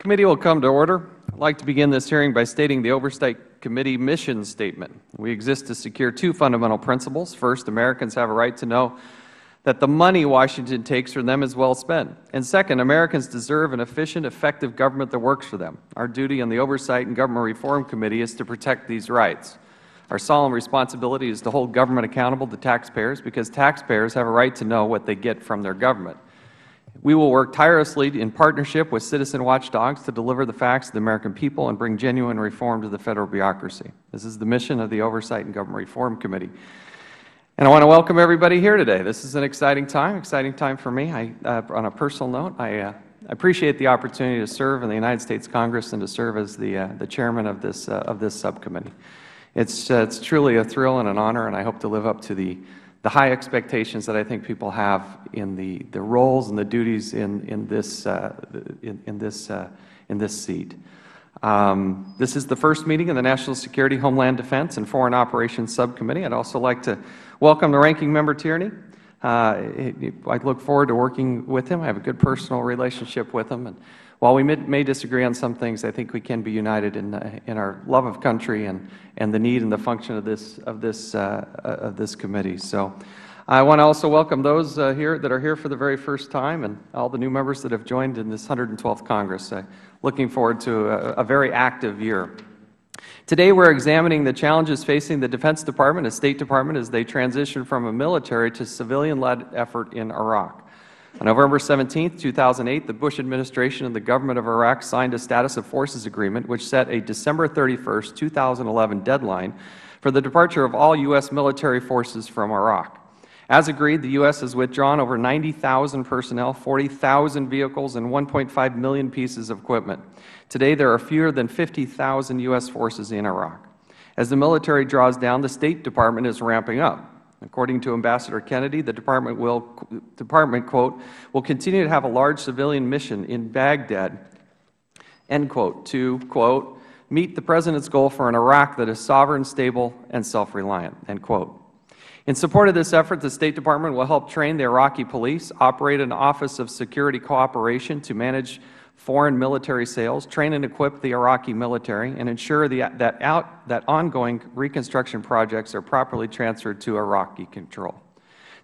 Committee will come to order. I'd like to begin this hearing by stating the Oversight Committee mission statement. We exist to secure two fundamental principles. First, Americans have a right to know that the money Washington takes from them is well spent. And second, Americans deserve an efficient, effective government that works for them. Our duty on the Oversight and Government Reform Committee is to protect these rights. Our solemn responsibility is to hold government accountable to taxpayers, because taxpayers have a right to know what they get from their government. We will work tirelessly in partnership with citizen watchdogs to deliver the facts to the American people and bring genuine reform to the Federal bureaucracy. This is the mission of the Oversight and Government Reform Committee. And I want to welcome everybody here today. This is an exciting time for me. On a personal note, I appreciate the opportunity to serve in the United States Congress and to serve as the chairman of this subcommittee. It's truly a thrill and an honor, and I hope to live up to the high expectations that I think people have in the roles and the duties in this seat. This is the first meeting of the National Security, Homeland Defense, and Foreign Operations Subcommittee. I'd also like to welcome the Ranking Member Tierney. I look forward to working with him. I have a good personal relationship with him, and while we may disagree on some things, I think we can be united in our love of country and the need and the function of this committee. So, I want to also welcome those here that are here for the very first time, and all the new members that have joined in this 112th Congress. Looking forward to a very active year. Today, we're examining the challenges facing the Defense Department and State Department as they transition from a military to civilian-led effort in Iraq. On November 17, 2008, the Bush administration and the government of Iraq signed a Status of Forces Agreement, which set a December 31, 2011 deadline for the departure of all U.S. military forces from Iraq. As agreed, the U.S. has withdrawn over 90,000 personnel, 40,000 vehicles, and 1.5 million pieces of equipment. Today, there are fewer than 50,000 U.S. forces in Iraq. As the military draws down, the State Department is ramping up. According to Ambassador Kennedy, the Department will, quote, will continue to have a large civilian mission in Baghdad, end quote, to, quote, meet the President's goal for an Iraq that is sovereign, stable, and self-reliant, end quote. In support of this effort, the State Department will help train the Iraqi police, operate an Office of Security Cooperation to manage foreign military sales, train and equip the Iraqi military, and ensure that ongoing reconstruction projects are properly transferred to Iraqi control.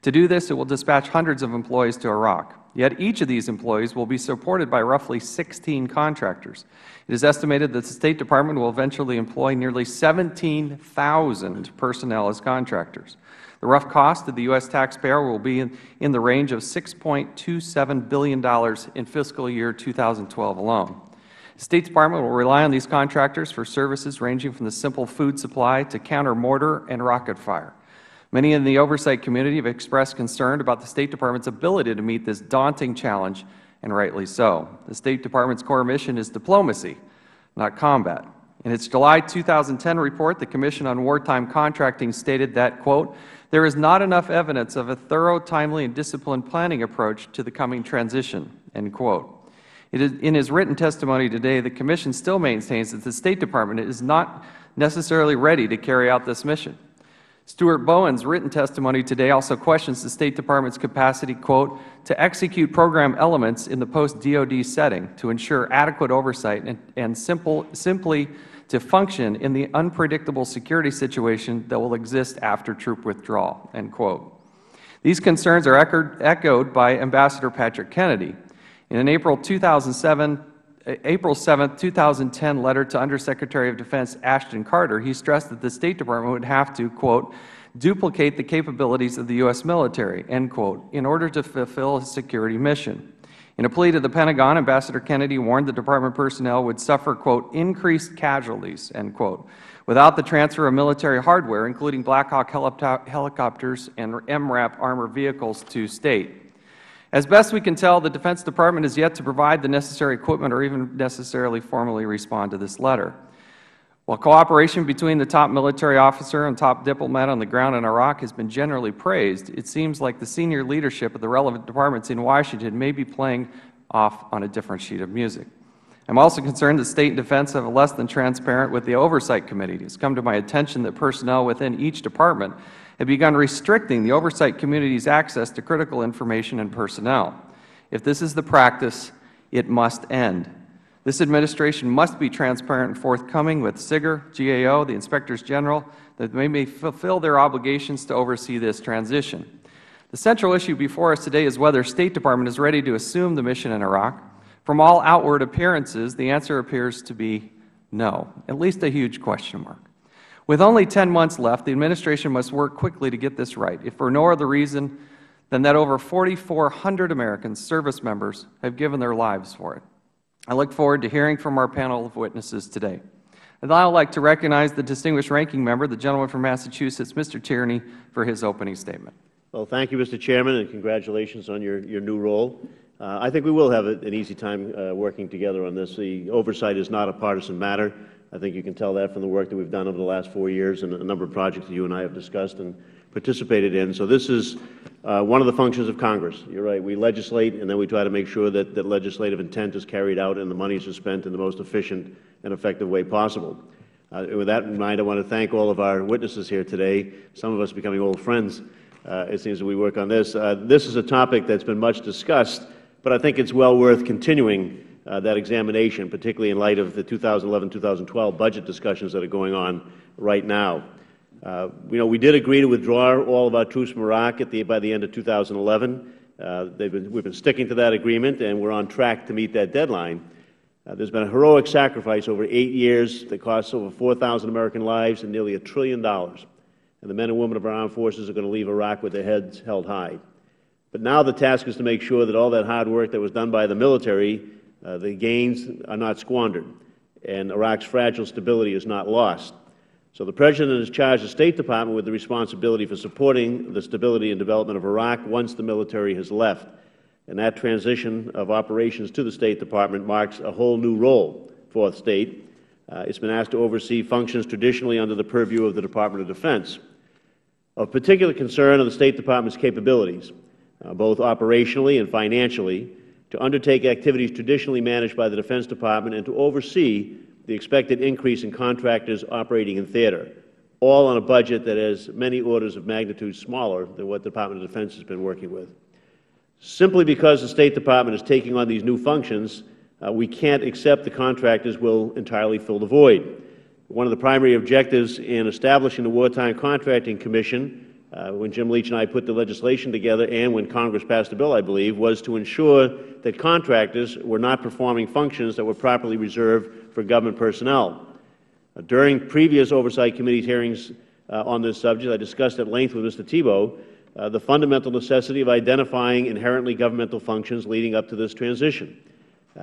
To do this, it will dispatch hundreds of employees to Iraq. Yet each of these employees will be supported by roughly 16 contractors. It is estimated that the State Department will eventually employ nearly 17,000 personnel as contractors. The rough cost to the U.S. taxpayer will be in the range of $6.27 billion in fiscal year 2012 alone. The State Department will rely on these contractors for services ranging from the simple food supply to counter mortar and rocket fire. Many in the oversight community have expressed concern about the State Department's ability to meet this daunting challenge, and rightly so. The State Department's core mission is diplomacy, not combat. In its July 2010 report, the Commission on Wartime Contracting stated that, quote, there is not enough evidence of a thorough, timely, and disciplined planning approach to the coming transition, end quote. In his written testimony today, the Commission still maintains that the State Department is not necessarily ready to carry out this mission. Stuart Bowen's written testimony today also questions the State Department's capacity, quote, to execute program elements in the post-DOD setting to ensure adequate oversight and simply to function in the unpredictable security situation that will exist after troop withdrawal, end quote. These concerns are echoed by Ambassador Patrick Kennedy. In an April 7, 2010 letter to Undersecretary of Defense Ashton Carter, he stressed that the State Department would have to, quote, duplicate the capabilities of the U.S. military, end quote, in order to fulfill its security mission. In a plea to the Pentagon, Ambassador Kennedy warned the Department personnel would suffer, quote, increased casualties, end quote, without the transfer of military hardware, including Black Hawk helicopters and MRAP armored vehicles, to State. As best we can tell, the Defense Department is yet to provide the necessary equipment or even necessarily formally respond to this letter. While cooperation between the top military officer and top diplomat on the ground in Iraq has been generally praised, it seems like the senior leadership of the relevant departments in Washington may be playing off on a different sheet of music. I am also concerned that State and Defense have less than transparent with the Oversight Committee. It has come to my attention that personnel within each department have begun restricting the Oversight Committee's access to critical information and personnel. If this is the practice, it must end. This administration must be transparent and forthcoming with SIGIR, GAO, the Inspectors General, that they may fulfill their obligations to oversee this transition. The central issue before us today is whether the State Department is ready to assume the mission in Iraq. From all outward appearances, the answer appears to be no, at least a huge question mark. With only 10 months left, the administration must work quickly to get this right, if for no other reason than that over 4,400 Americans, service members, have given their lives for it. I look forward to hearing from our panel of witnesses today. I'd now like to recognize the distinguished ranking member, the gentleman from Massachusetts, Mr. Tierney, for his opening statement. Well, thank you, Mr. Chairman, and congratulations on your new role. I think we will have an easy time working together on this. The oversight is not a partisan matter. I think you can tell that from the work that we've done over the last 4 years and a number of projects that you and I have discussed and participated in. So this is one of the functions of Congress. You're right. We legislate, and then we try to make sure that legislative intent is carried out and the monies are spent in the most efficient and effective way possible. With that in mind, I want to thank all of our witnesses here today, some of us becoming old friends, it seems, that we work on this. This is a topic that's been much discussed, but I think it's well worth continuing that examination, particularly in light of the 2011-2012 budget discussions that are going on right now. We did agree to withdraw all of our troops from Iraq by the end of 2011. We've been sticking to that agreement, and we're on track to meet that deadline. There's been a heroic sacrifice over 8 years that costs over 4,000 American lives and nearly $1 trillion. And the men and women of our armed forces are going to leave Iraq with their heads held high. But now the task is to make sure that all that hard work that was done by the military, the gains are not squandered, and Iraq's fragile stability is not lost. So the President has charged the State Department with the responsibility for supporting the stability and development of Iraq once the military has left. And that transition of operations to the State Department marks a whole new role for the State. It's been asked to oversee functions traditionally under the purview of the Department of Defense. Of particular concern are the State Department's capabilities, both operationally and financially, to undertake activities traditionally managed by the Defense Department and to oversee the expected increase in contractors operating in theater, all on a budget that is many orders of magnitude smaller than what the Department of Defense has been working with. Simply because the State Department is taking on these new functions, we can't accept the contractors will entirely fill the void. One of the primary objectives in establishing the Wartime Contracting Commission, when Jim Leach and I put the legislation together and when Congress passed the bill, I believe, was to ensure that contractors were not performing functions that were properly reserved for government personnel. During previous Oversight Committee hearings on this subject, I discussed at length with Mr. Thibault the fundamental necessity of identifying inherently governmental functions leading up to this transition.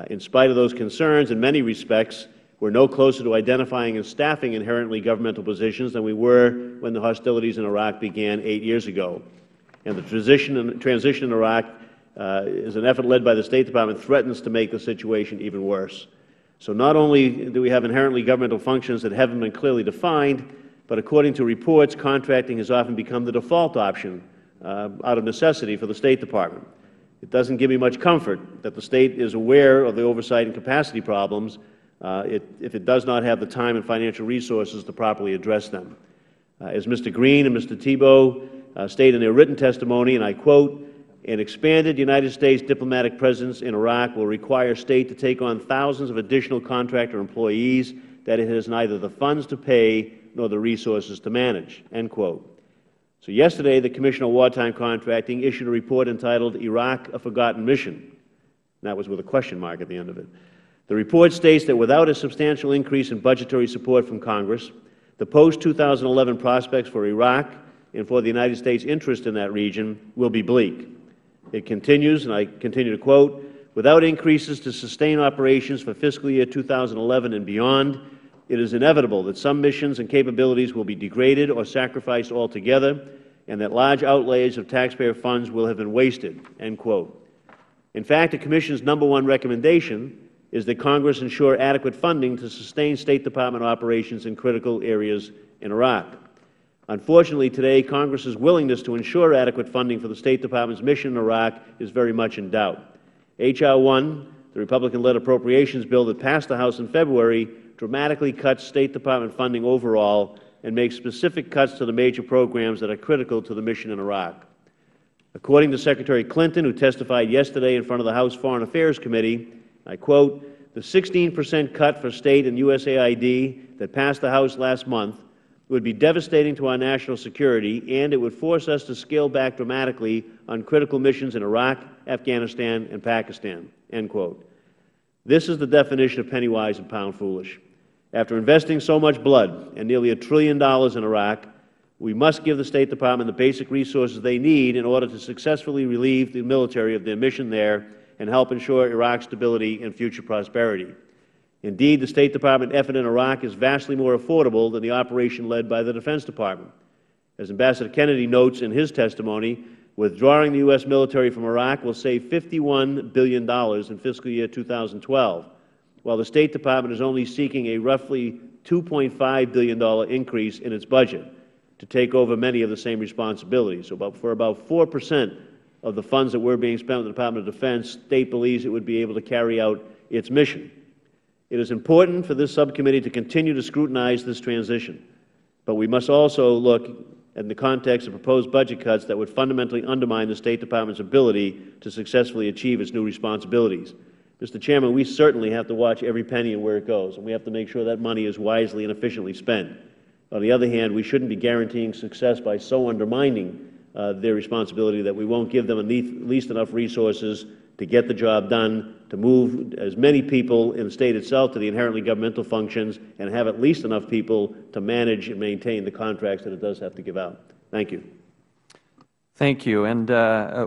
In spite of those concerns, in many respects, we're no closer to identifying and staffing inherently governmental positions than we were when the hostilities in Iraq began 8 years ago. And the transition in Iraq is an effort led by the State Department threatens to make the situation even worse. So not only do we have inherently governmental functions that haven't been clearly defined, but according to reports, contracting has often become the default option out of necessity for the State Department. It doesn't give me much comfort that the State is aware of the oversight and capacity problems if it does not have the time and financial resources to properly address them. As Mr. Green and Mr. Thibault state in their written testimony, and I quote, "An expanded United States diplomatic presence in Iraq will require State to take on thousands of additional contractor employees that it has neither the funds to pay nor the resources to manage." End quote. So yesterday, the Commission on Wartime Contracting issued a report entitled "Iraq, a Forgotten Mission." And that was with a question mark at the end of it. The report states that without a substantial increase in budgetary support from Congress, the post-2011 prospects for Iraq and for the United States' interest in that region will be bleak. It continues, and I continue to quote, "Without increases to sustain operations for fiscal year 2011 and beyond, it is inevitable that some missions and capabilities will be degraded or sacrificed altogether, and that large outlays of taxpayer funds will have been wasted." End quote. In fact, the Commission's #1 recommendation is that Congress ensure adequate funding to sustain State Department operations in critical areas in Iraq. Unfortunately, today, Congress's willingness to ensure adequate funding for the State Department's mission in Iraq is very much in doubt. H.R. 1, the Republican-led appropriations bill that passed the House in February, dramatically cuts State Department funding overall and makes specific cuts to the major programs that are critical to the mission in Iraq. According to Secretary Clinton, who testified yesterday in front of the House Foreign Affairs Committee, I quote, the 16% cut for State and USAID that passed the House last month would be devastating to our national security, and it would force us to scale back dramatically on critical missions in Iraq, Afghanistan, and Pakistan." End quote. This is the definition of penny wise and pound foolish. After investing so much blood and nearly $1 trillion in Iraq, we must give the State Department the basic resources they need in order to successfully relieve the military of their mission there and help ensure Iraq's stability and future prosperity. Indeed, the State Department effort in Iraq is vastly more affordable than the operation led by the Defense Department. As Ambassador Kennedy notes in his testimony, withdrawing the U.S. military from Iraq will save $51 billion in fiscal year 2012, while the State Department is only seeking a roughly $2.5 billion increase in its budget to take over many of the same responsibilities. So for about 4% of the funds that were being spent with the Department of Defense, State believes it would be able to carry out its mission. It is important for this subcommittee to continue to scrutinize this transition, but we must also look in the context of proposed budget cuts that would fundamentally undermine the State Department's ability to successfully achieve its new responsibilities. Mr. Chairman, we certainly have to watch every penny and where it goes, and we have to make sure that money is wisely and efficiently spent. On the other hand, we shouldn't be guaranteeing success by so undermining their responsibility that we won't give them at least enough resources to get the job done, to move as many people in the State itself to the inherently governmental functions, and have at least enough people to manage and maintain the contracts that it does have to give out. Thank you. Thank you, and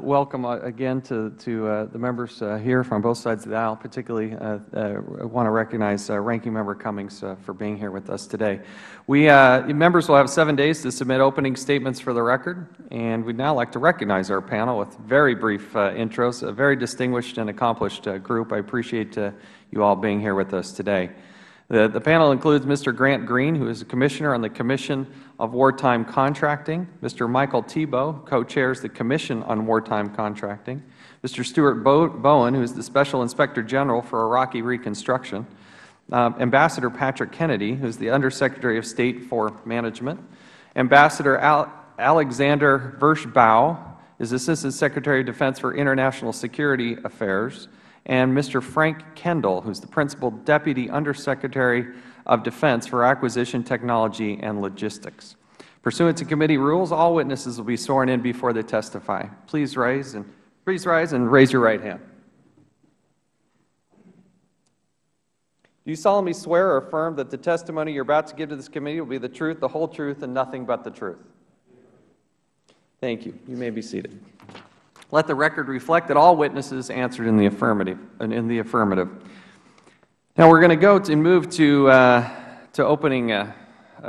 welcome again to the members here from both sides of the aisle. Particularly, I want to recognize Ranking Member Cummings for being here with us today. Members will have 7 days to submit opening statements for the record, and we'd now like to recognize our panel with very brief intros. A very distinguished and accomplished group. I appreciate you all being here with us today. The panel includes Mr. Grant Green, who is a Commissioner on the Commission of Wartime Contracting. Mr. Michael Thibault co-chairs the Commission on Wartime Contracting. Mr. Stuart Bowen, who is the Special Inspector General for Iraqi Reconstruction. Ambassador Patrick Kennedy, who is the Undersecretary of State for Management. Ambassador Alexander Vershbow is Assistant Secretary of Defense for International Security Affairs. And Mr. Frank Kendall, who is the Principal Deputy Undersecretary of Defense for Acquisition Technology and Logistics. Pursuant to committee rules, all witnesses will be sworn in before they testify. Please rise and raise your right hand. Do you solemnly swear or affirm that the testimony you are about to give to this committee will be the truth, the whole truth, and nothing but the truth? Thank you. You may be seated. Let the record reflect that all witnesses answered in the affirmative. Now we're going to go and move to opening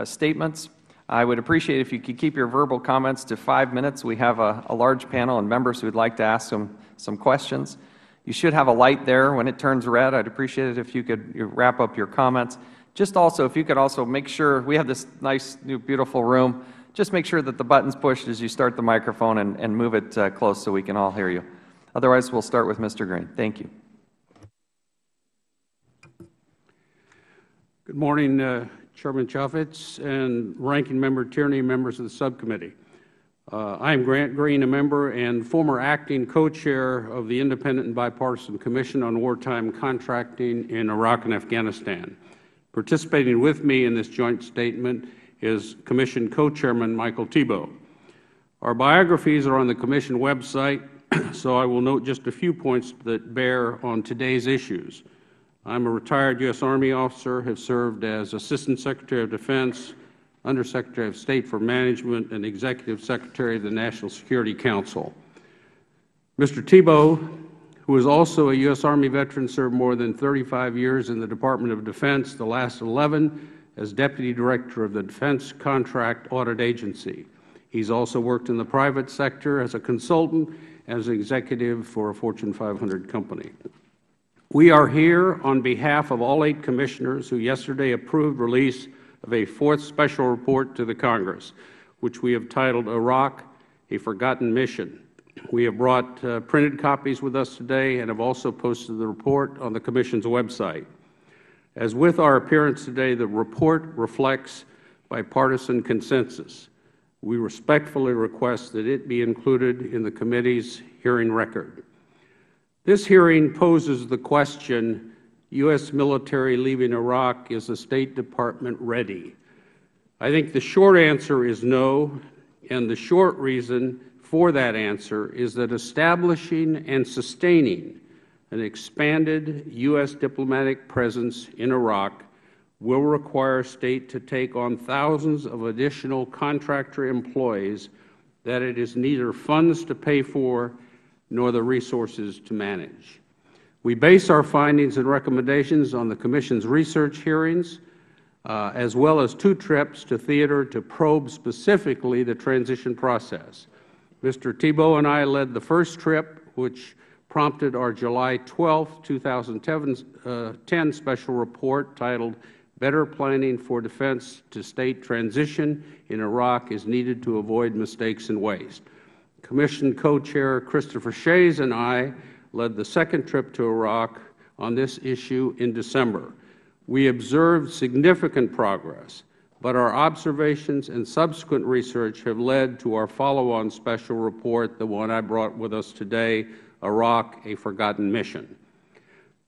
statements. I would appreciate if you could keep your verbal comments to 5 minutes. We have a large panel and members who would like to ask some questions. You should have a light there. When it turns red, I'd appreciate it if you could wrap up your comments. Just also, if you could also make sure, we have this nice, new, beautiful room. Just make sure that the button's pushed as you start the microphone and move it close so we can all hear you. Otherwise, we'll start with Mr. Green. Thank you. Good morning, Chairman Chaffetz and Ranking Member Tierney, members of the subcommittee. I am Grant Green, a member and former acting co-chair of the Independent and Bipartisan Commission on Wartime Contracting in Iraq and Afghanistan. Participating with me in this joint statement is Commission Co-Chairman Michael Thibault. Our biographies are on the Commission website, so I will note just a few points that bear on today's issues. I'm a retired U.S. Army officer, have served as Assistant Secretary of Defense, Undersecretary of State for Management, and Executive Secretary of the National Security Council. Mr. Thibault, who is also a U.S. Army veteran, served more than 35 years in the Department of Defense, the last 11 as Deputy Director of the Defense Contract Audit Agency. He's also worked in the private sector as a consultant, as an executive for a Fortune 500 company. We are here on behalf of all 8 commissioners who yesterday approved release of a 4th special report to the Congress, which we have titled Iraq, a Forgotten Mission. We have brought printed copies with us today and have also posted the report on the Commission's website. As with our appearance today, the report reflects bipartisan consensus. We respectfully request that it be included in the committee's hearing record. This hearing poses the question U.S. military leaving Iraq, is the State Department ready? I think the short answer is no, and the short reason for that answer is that establishing and sustaining an expanded U.S. diplomatic presence in Iraq will require State to take on thousands of additional contractor employees that it has neither funds to pay for nor the resources to manage. We base our findings and recommendations on the Commission's research hearings, as well as 2 trips to theater to probe specifically the transition process. Mr. Thibault and I led the first trip, which prompted our July 12, 2010 special report titled "Better Planning for Defense to State Transition in Iraq is Needed to Avoid Mistakes and Waste." Commission Co-Chair Christopher Shays and I led the second trip to Iraq on this issue in December. We observed significant progress, but our observations and subsequent research have led to our follow-on special report, the one I brought with us today, Iraq, a Forgotten Mission.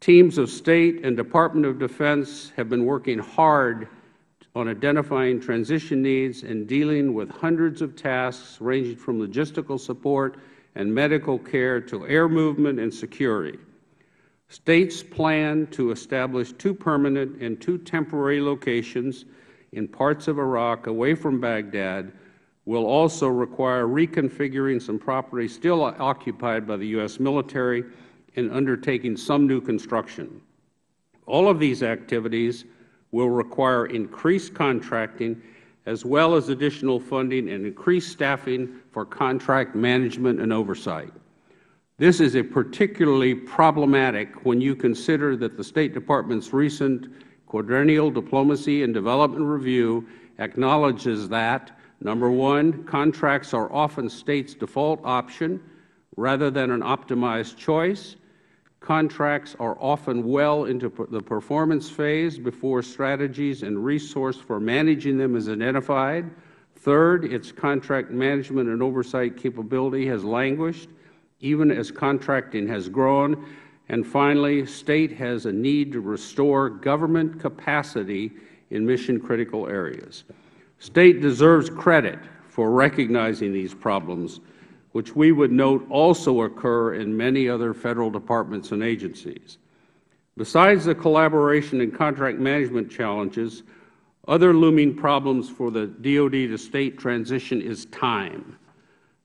Teams of State and Department of Defense have been working hard on identifying transition needs and dealing with hundreds of tasks ranging from logistical support and medical care to air movement and security. States plan to establish 2 permanent and 2 temporary locations in parts of Iraq away from Baghdad will also require reconfiguring some property still occupied by the U.S. military and undertaking some new construction. All of these activities will require increased contracting as well as additional funding and increased staffing for contract management and oversight. This is particularly problematic when you consider that the State Department's recent Quadrennial Diplomacy and Development Review acknowledges that, number 1, contracts are often States' default option rather than an optimized choice. Contracts are often well into the performance phase before strategies and resource for managing them is identified. Third, its contract management and oversight capability has languished, even as contracting has grown. And finally, State has a need to restore government capacity in mission-critical areas. State deserves credit for recognizing these problems, which we would note also occur in many other Federal departments and agencies. Besides the collaboration and contract management challenges, other looming problems for the DoD to State transition is time.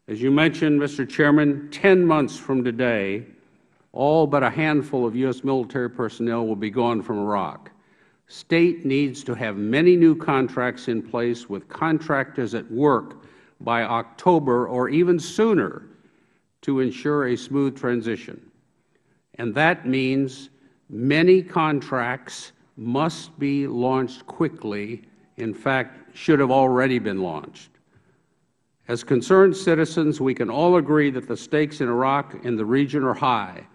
As you mentioned, Mr. Chairman, 10 months from today, all but a handful of U.S. military personnel will be gone from Iraq. State needs to have many new contracts in place with contractors at work by October or even sooner to ensure a smooth transition. And that means many contracts must be launched quickly, in fact, should have already been launched. As concerned citizens, we can all agree that the stakes in Iraq and the region are high.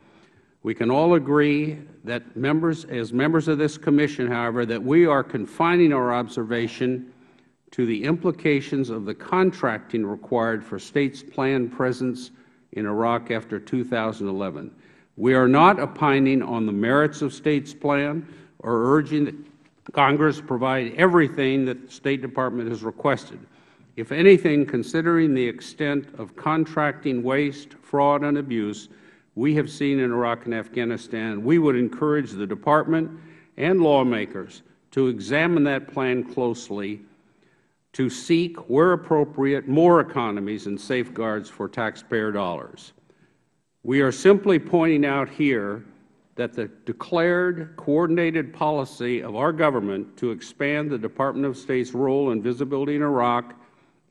We can all agree that as members of this Commission, however, that we are confining our observation to the implications of the contracting required for State's planned presence in Iraq after 2011. We are not opining on the merits of State's plan or urging that Congress provide everything that the State Department has requested. If anything, considering the extent of contracting waste, fraud, and abuse we have seen in Iraq and Afghanistan, we would encourage the Department and lawmakers to examine that plan closely to seek, where appropriate, more economies and safeguards for taxpayer dollars. We are simply pointing out here that the declared coordinated policy of our government to expand the Department of State's role and visibility in Iraq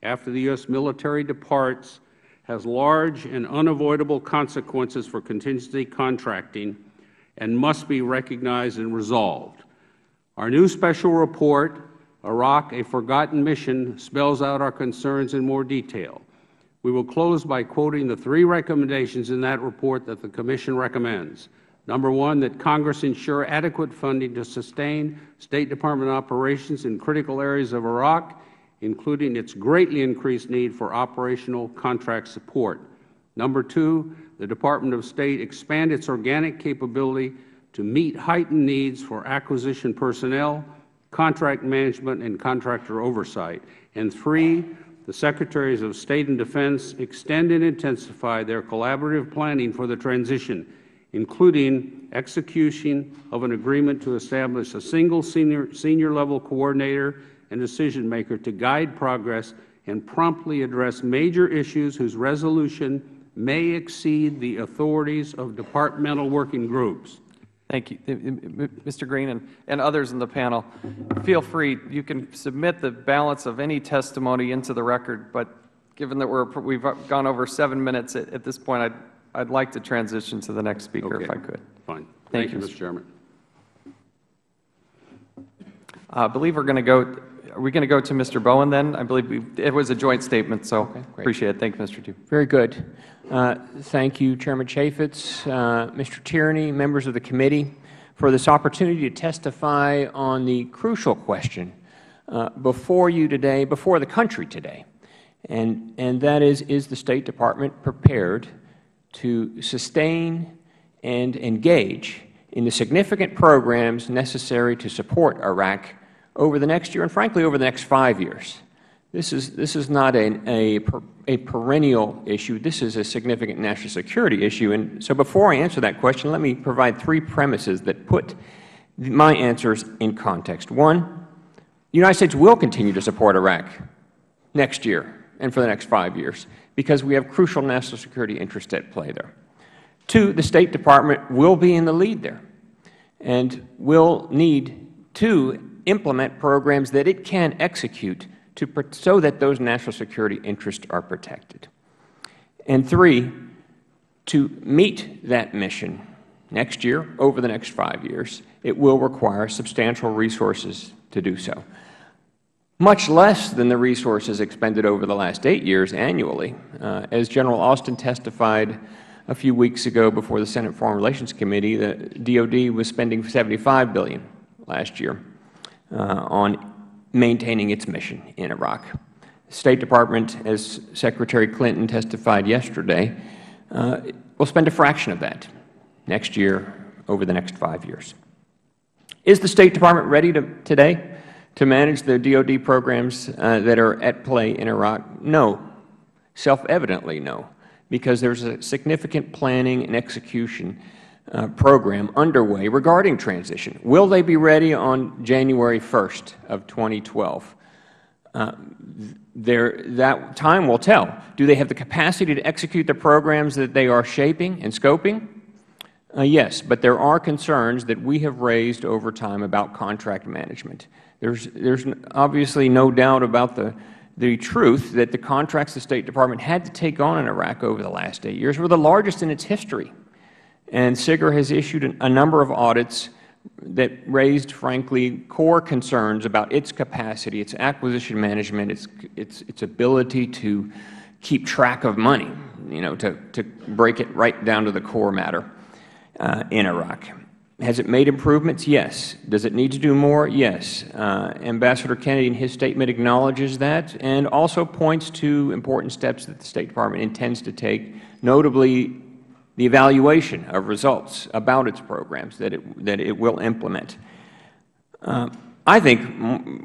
after the U.S. military departs has large and unavoidable consequences for contingency contracting and must be recognized and resolved. Our new special report, Iraq, a Forgotten Mission, spells out our concerns in more detail. We will close by quoting the 3 recommendations in that report that the Commission recommends. Number 1, that Congress ensure adequate funding to sustain State Department operations in critical areas of Iraq, including its greatly increased need for operational contract support. Number 2, the Department of State expand its organic capability to meet heightened needs for acquisition personnel, contract management, and contractor oversight. And 3, the Secretaries of State and Defense extend and intensify their collaborative planning for the transition, including execution of an agreement to establish a single senior-level coordinator and decision-maker to guide progress and promptly address major issues whose resolution may exceed the authorities of departmental working groups. Thank you. Mr. Green and others in the panel, feel free. You can submit the balance of any testimony into the record, but given that we've gone over 7 minutes at this point, I'd like to transition to the next speaker, if I could. Fine. Thank you, Mr. Chairman. I believe we're going to go. Are we going to go to Mr. Bowen then? I believe it was a joint statement, so appreciate it. Thank you, Mr. Dew. Very good. Thank you, Chairman Chaffetz, Mr. Tierney, members of the committee, for this opportunity to testify on the crucial question before you today, before the country today, and that is the State Department prepared to sustain and engage in the significant programs necessary to support Iraq over the next year and, frankly, over the next 5 years. This is not a perennial issue. This is a significant national security issue. And so before I answer that question, let me provide 3 premises that put my answers in context. 1, the United States will continue to support Iraq next year and for the next 5 years because we have crucial national security interests at play there. 2, the State Department will be in the lead there and will need to implement programs that it can execute so that those national security interests are protected. And 3, to meet that mission next year, over the next 5 years, it will require substantial resources to do so, much less than the resources expended over the last 8 years annually. As General Austin testified a few weeks ago before the Senate Foreign Relations Committee, the DoD was spending $75 billion last year on maintaining its mission in Iraq. The State Department, as Secretary Clinton testified yesterday, will spend a fraction of that next year over the next 5 years. Is the State Department ready today to manage the DoD programs that are at play in Iraq? No. Self-evidently no, because there's a significant planning and execution program underway regarding transition. Will they be ready on January 1st of 2012? That time will tell. Do they have the capacity to execute the programs that they are shaping and scoping? Yes, but there are concerns that we have raised over time about contract management. There's obviously no doubt about the truth that the contracts the State Department had to take on in Iraq over the last 8 years were the largest in its history. And SIGIR has issued a number of audits that raised, frankly, core concerns about its capacity, its acquisition management, its ability to keep track of money, to break it right down to the core matter in Iraq. Has it made improvements? Yes. Does it need to do more? Yes. Ambassador Kennedy in his statement acknowledges that and also points to important steps that the State Department intends to take, notably the evaluation of results about its programs that it will implement. I think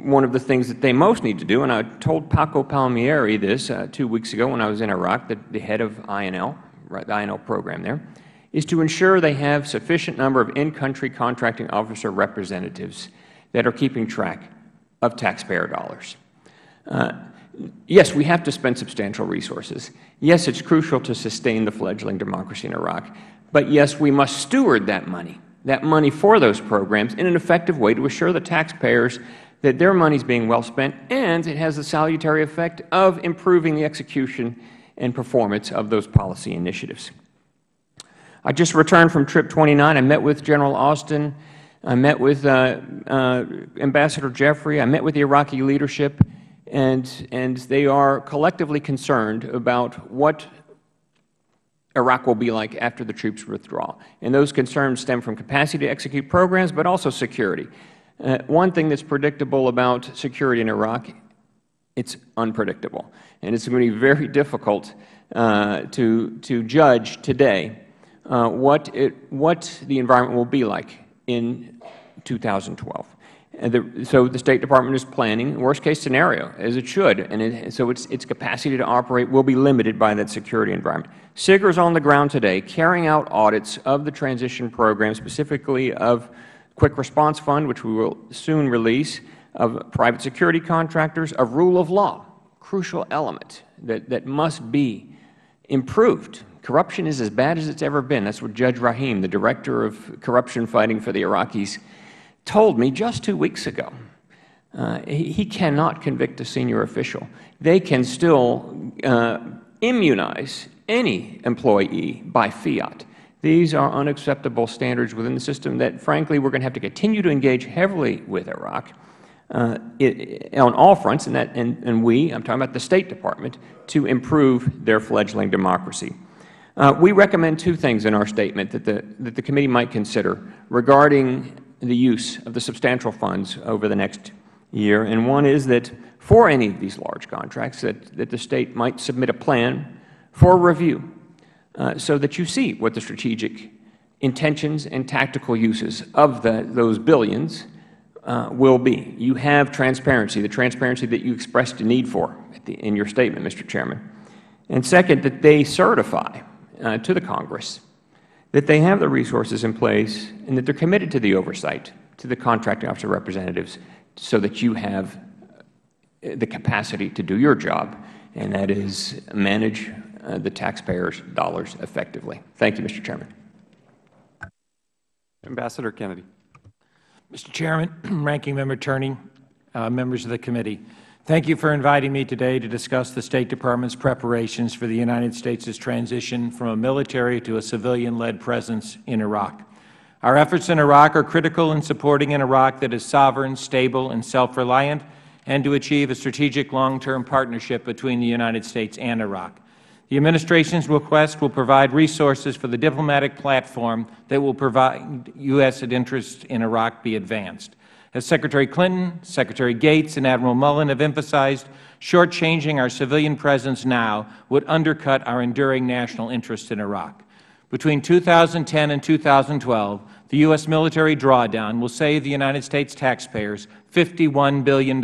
one of the things that they most need to do, and I told Paco Palmieri this 2 weeks ago when I was in Iraq, the head of INL, the INL program there, is to ensure they have sufficient number of in-country contracting officer representatives that are keeping track of taxpayer dollars. Yes, we have to spend substantial resources. Yes, it's crucial to sustain the fledgling democracy in Iraq. But yes, we must steward that money for those programs in an effective way to assure the taxpayers that their money is being well spent and it has the salutary effect of improving the execution and performance of those policy initiatives. I just returned from Trip 29. I met with General Austin. I met with Ambassador Jeffrey. I met with the Iraqi leadership. And they are collectively concerned about what Iraq will be like after the troops withdraw. And those concerns stem from capacity to execute programs, but also security. One thing that's predictable about security in Iraq, it's unpredictable. And it's going to be very difficult to judge today what the environment will be like in 2012. So the State Department is planning worst-case scenario, as it should, and so its capacity to operate will be limited by that security environment. SIGR is on the ground today carrying out audits of the transition program, specifically of Quick Response Fund, which we will soon release, of private security contractors, of rule of law, crucial element that must be improved. Corruption is as bad as it's ever been. That's what Judge Rahim, the Director of Corruption Fighting for the Iraqis, told me just 2 weeks ago. He cannot convict a senior official. They can still immunize any employee by fiat. These are unacceptable standards within the system that, frankly, we're going to have to continue to engage heavily with Iraq on all fronts, and I'm talking about the State Department, to improve their fledgling democracy. We recommend two things in our statement that the committee might consider regarding the use of the substantial funds over the next year, and one is that for any of these large contracts that the State might submit a plan for review so that you see what the strategic intentions and tactical uses of those billions will be. You have transparency, the transparency that you expressed a need for in your statement, Mr. Chairman. And second, that they certify to the Congress that they have the resources in place and that they're committed to the oversight to the contracting officer representatives so that you have the capacity to do your job, and that is manage the taxpayers' dollars effectively. Thank you, Mr. Chairman. Ambassador Kennedy. Mr. Chairman, Ranking Member Tierney, members of the committee, thank you for inviting me today to discuss the State Department's preparations for the United States' transition from a military to a civilian-led presence in Iraq. Our efforts in Iraq are critical in supporting an Iraq that is sovereign, stable, and self-reliant, and to achieve a strategic long-term partnership between the United States and Iraq. The Administration's request will provide resources for the diplomatic platform that will provide U.S. interests in Iraq be advanced. As Secretary Clinton, Secretary Gates, and Admiral Mullen have emphasized, shortchanging our civilian presence now would undercut our enduring national interest in Iraq. Between 2010 and 2012, the U.S. military drawdown will save the United States taxpayers $51 billion,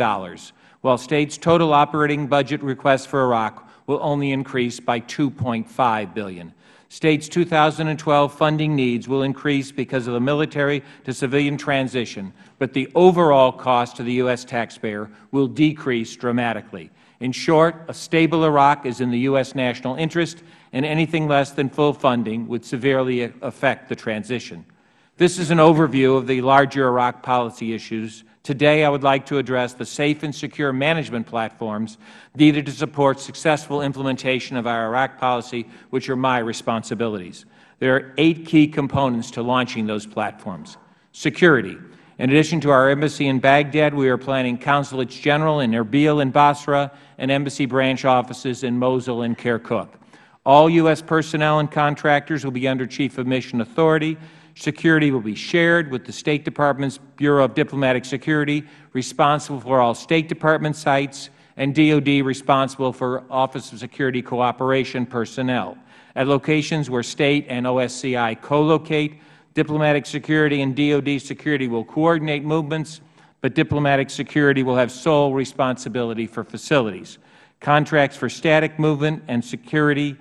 while States' total operating budget requests for Iraq will only increase by $2.5 billion. States' 2012 funding needs will increase because of the military to civilian transition, but the overall cost to the U.S. taxpayer will decrease dramatically. In short, a stable Iraq is in the U.S. national interest, and anything less than full funding would severely affect the transition. This is an overview of the larger Iraq policy issues. Today, I would like to address the safe and secure management platforms needed to support successful implementation of our Iraq policy, which are my responsibilities. There are 8 key components to launching those platforms. Security. In addition to our embassy in Baghdad, we are planning consulates general in Erbil and Basra and embassy branch offices in Mosul and Kirkuk. All U.S. personnel and contractors will be under Chief of Mission Authority. Security will be shared with the State Department's Bureau of Diplomatic Security, responsible for all State Department sites, and DoD responsible for Office of Security Cooperation personnel. At locations where State and OSCI co-locate, diplomatic security and DoD security will coordinate movements, but diplomatic security will have sole responsibility for facilities. Contracts for static movement and security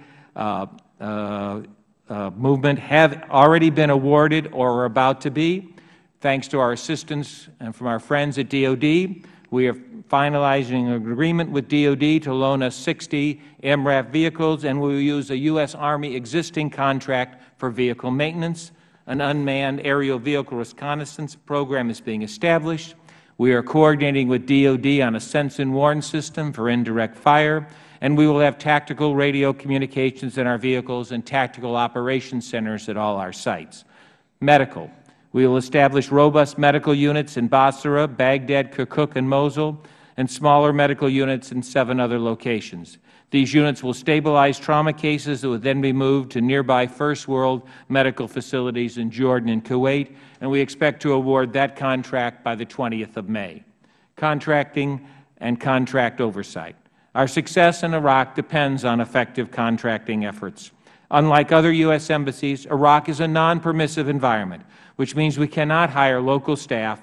movement have already been awarded or are about to be. Thanks to our assistance and from our friends at DoD, we are finalizing an agreement with DoD to loan us 60 MRAP vehicles, and we will use a U.S. Army existing contract for vehicle maintenance. An unmanned aerial vehicle reconnaissance program is being established. We are coordinating with DoD on a sense and warn system for indirect fire, and we will have tactical radio communications in our vehicles and tactical operations centers at all our sites. Medical. We will establish robust medical units in Basra, Baghdad, Kirkuk, and Mosul, and smaller medical units in 7 other locations. These units will stabilize trauma cases that would then be moved to nearby First World medical facilities in Jordan and Kuwait, and we expect to award that contract by the 20th of May. Contracting and contract oversight. Our success in Iraq depends on effective contracting efforts. Unlike other U.S. embassies, Iraq is a non-permissive environment, which means we cannot hire local staff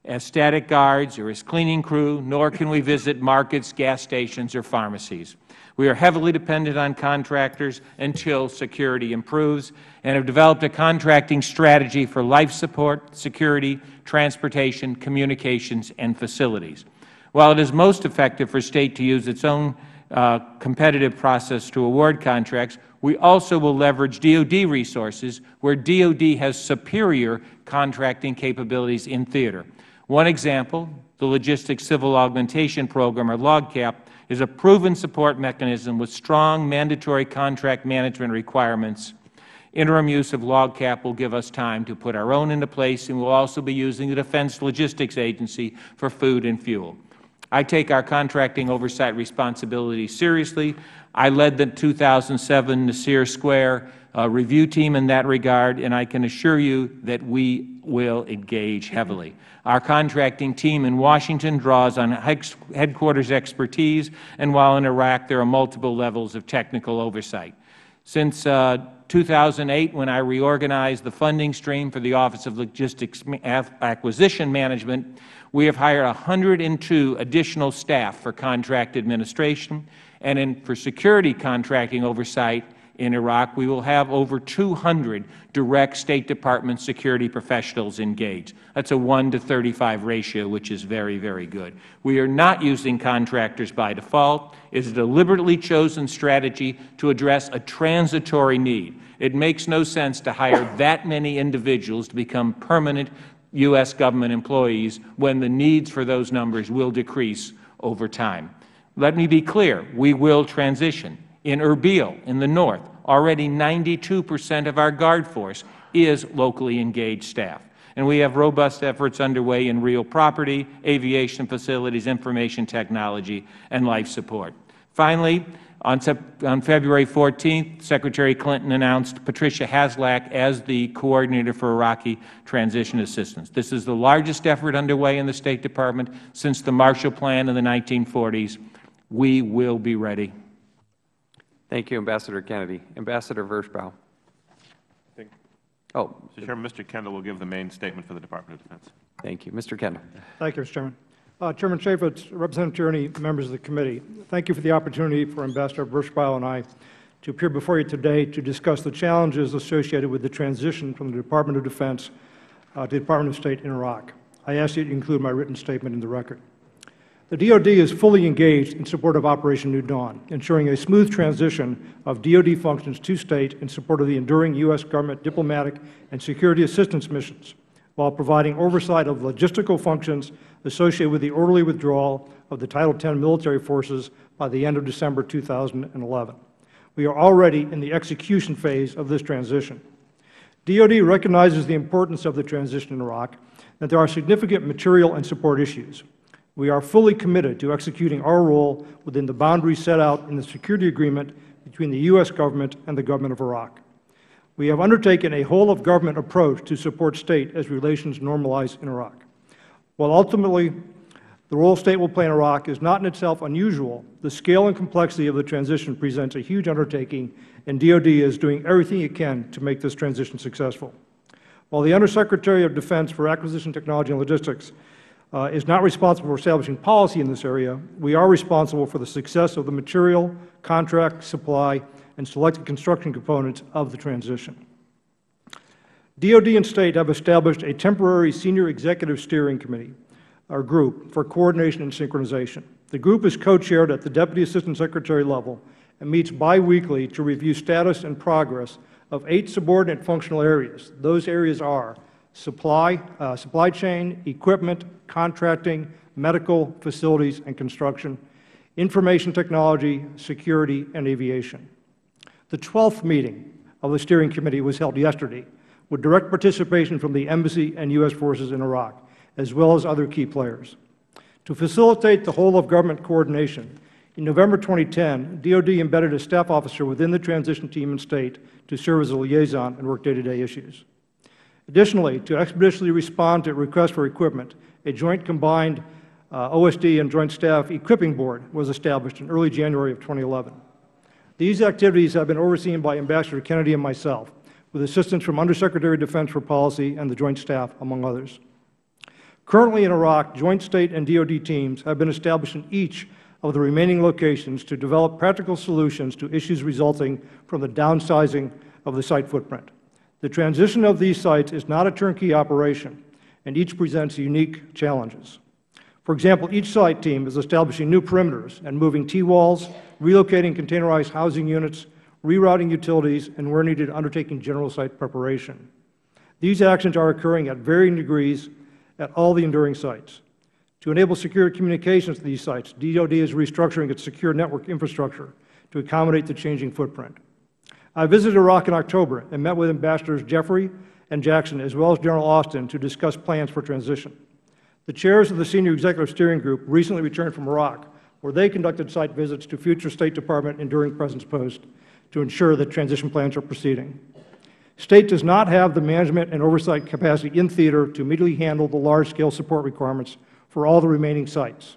as static guards or as cleaning crew, nor can we visit markets, gas stations, or pharmacies. We are heavily dependent on contractors until security improves and have developed a contracting strategy for life support, security, transportation, communications, and facilities. While it is most effective for State to use its own competitive process to award contracts, we also will leverage DoD resources where DoD has superior contracting capabilities in theater. One example, the Logistics Civil Augmentation Program, or LOGCAP, is a proven support mechanism with strong mandatory contract management requirements. Interim use of LOGCAP will give us time to put our own into place, and we will also be using the Defense Logistics Agency for food and fuel. I take our contracting oversight responsibility seriously. I led the 2007 Nasir Square review team in that regard, and I can assure you that we will engage heavily. Our contracting team in Washington draws on headquarters expertise, and while in Iraq there are multiple levels of technical oversight. Since 2008, when I reorganized the funding stream for the Office of Logistics Acquisition Management, we have hired 102 additional staff for contract administration, and for security contracting oversight in Iraq, we will have over 200 direct State Department security professionals engaged. That's a 1:35 ratio, which is very, very good. We are not using contractors by default. It is a deliberately chosen strategy to address a transitory need. It makes no sense to hire that many individuals to become permanent U.S. government employees when the needs for those numbers will decrease over time. Let me be clear, we will transition. In Erbil, in the north, already 92% of our Guard force is locally engaged staff. And we have robust efforts underway in real property, aviation facilities, information technology, and life support. Finally, on February 14th, Secretary Clinton announced Patricia Haslak as the coordinator for Iraqi transition assistance. This is the largest effort underway in the State Department since the Marshall Plan in the 1940s. We will be ready. Thank you, Ambassador Kennedy. Ambassador Vershbow. Mr. Chairman, Mr. Kendall will give the main statement for the Department of Defense. Thank you. Mr. Kendall. Thank you, Mr. Chairman. Chairman Chaffetz, Representative Tierney, members of the committee, thank you for the opportunity for Ambassador Vershbow and I to appear before you today to discuss the challenges associated with the transition from the Department of Defense to the Department of State in Iraq. I ask you to include my written statement in the record. The DoD is fully engaged in support of Operation New Dawn, ensuring a smooth transition of DoD functions to State in support of the enduring U.S. government diplomatic and security assistance missions, while providing oversight of logistical functions associated with the orderly withdrawal of the Title X military forces by the end of December 2011. We are already in the execution phase of this transition. DoD recognizes the importance of the transition in Iraq, that there are significant material and support issues. We are fully committed to executing our role within the boundaries set out in the security agreement between the U.S. government and the government of Iraq. We have undertaken a whole-of-government approach to support State as relations normalize in Iraq. While ultimately the role State will play in Iraq is not in itself unusual, the scale and complexity of the transition presents a huge undertaking, and DoD is doing everything it can to make this transition successful. While the Undersecretary of Defense for Acquisition Technology and Logistics is not responsible for establishing policy in this area, we are responsible for the success of the material, contract, supply, and selected construction components of the transition. DoD and State have established a temporary Senior Executive Steering Committee, or group, for coordination and synchronization. The group is co-chaired at the Deputy Assistant Secretary level and meets biweekly to review status and progress of 8 subordinate functional areas. Those areas are supply chain, equipment, contracting, medical, facilities and construction, information technology, security, and aviation. The 12th meeting of the Steering Committee was held yesterday with direct participation from the Embassy and U.S. forces in Iraq, as well as other key players. To facilitate the whole-of-government coordination, in November 2010, DoD embedded a staff officer within the transition team in State to serve as a liaison and work day-to-day issues. Additionally, to expeditiously respond to requests for equipment, a joint combined OSD and Joint Staff Equipping Board was established in early January of 2011. These activities have been overseen by Ambassador Kennedy and myself, with assistance from Undersecretary of Defense for Policy and the Joint Staff, among others. Currently in Iraq, Joint State and DoD teams have been established in each of the remaining locations to develop practical solutions to issues resulting from the downsizing of the site footprint. The transition of these sites is not a turnkey operation, and each presents unique challenges. For example, each site team is establishing new perimeters and moving T-walls, relocating containerized housing units, rerouting utilities, and where needed, undertaking general site preparation. These actions are occurring at varying degrees at all the enduring sites. To enable secure communications to these sites, DoD is restructuring its secure network infrastructure to accommodate the changing footprint. I visited Iraq in October and met with Ambassadors Jeffrey and Jackson, as well as General Austin, to discuss plans for transition. The chairs of the Senior Executive Steering Group recently returned from Iraq, where they conducted site visits to future State Department enduring presence posts to ensure that transition plans are proceeding. State does not have the management and oversight capacity in theater to immediately handle the large-scale support requirements for all the remaining sites.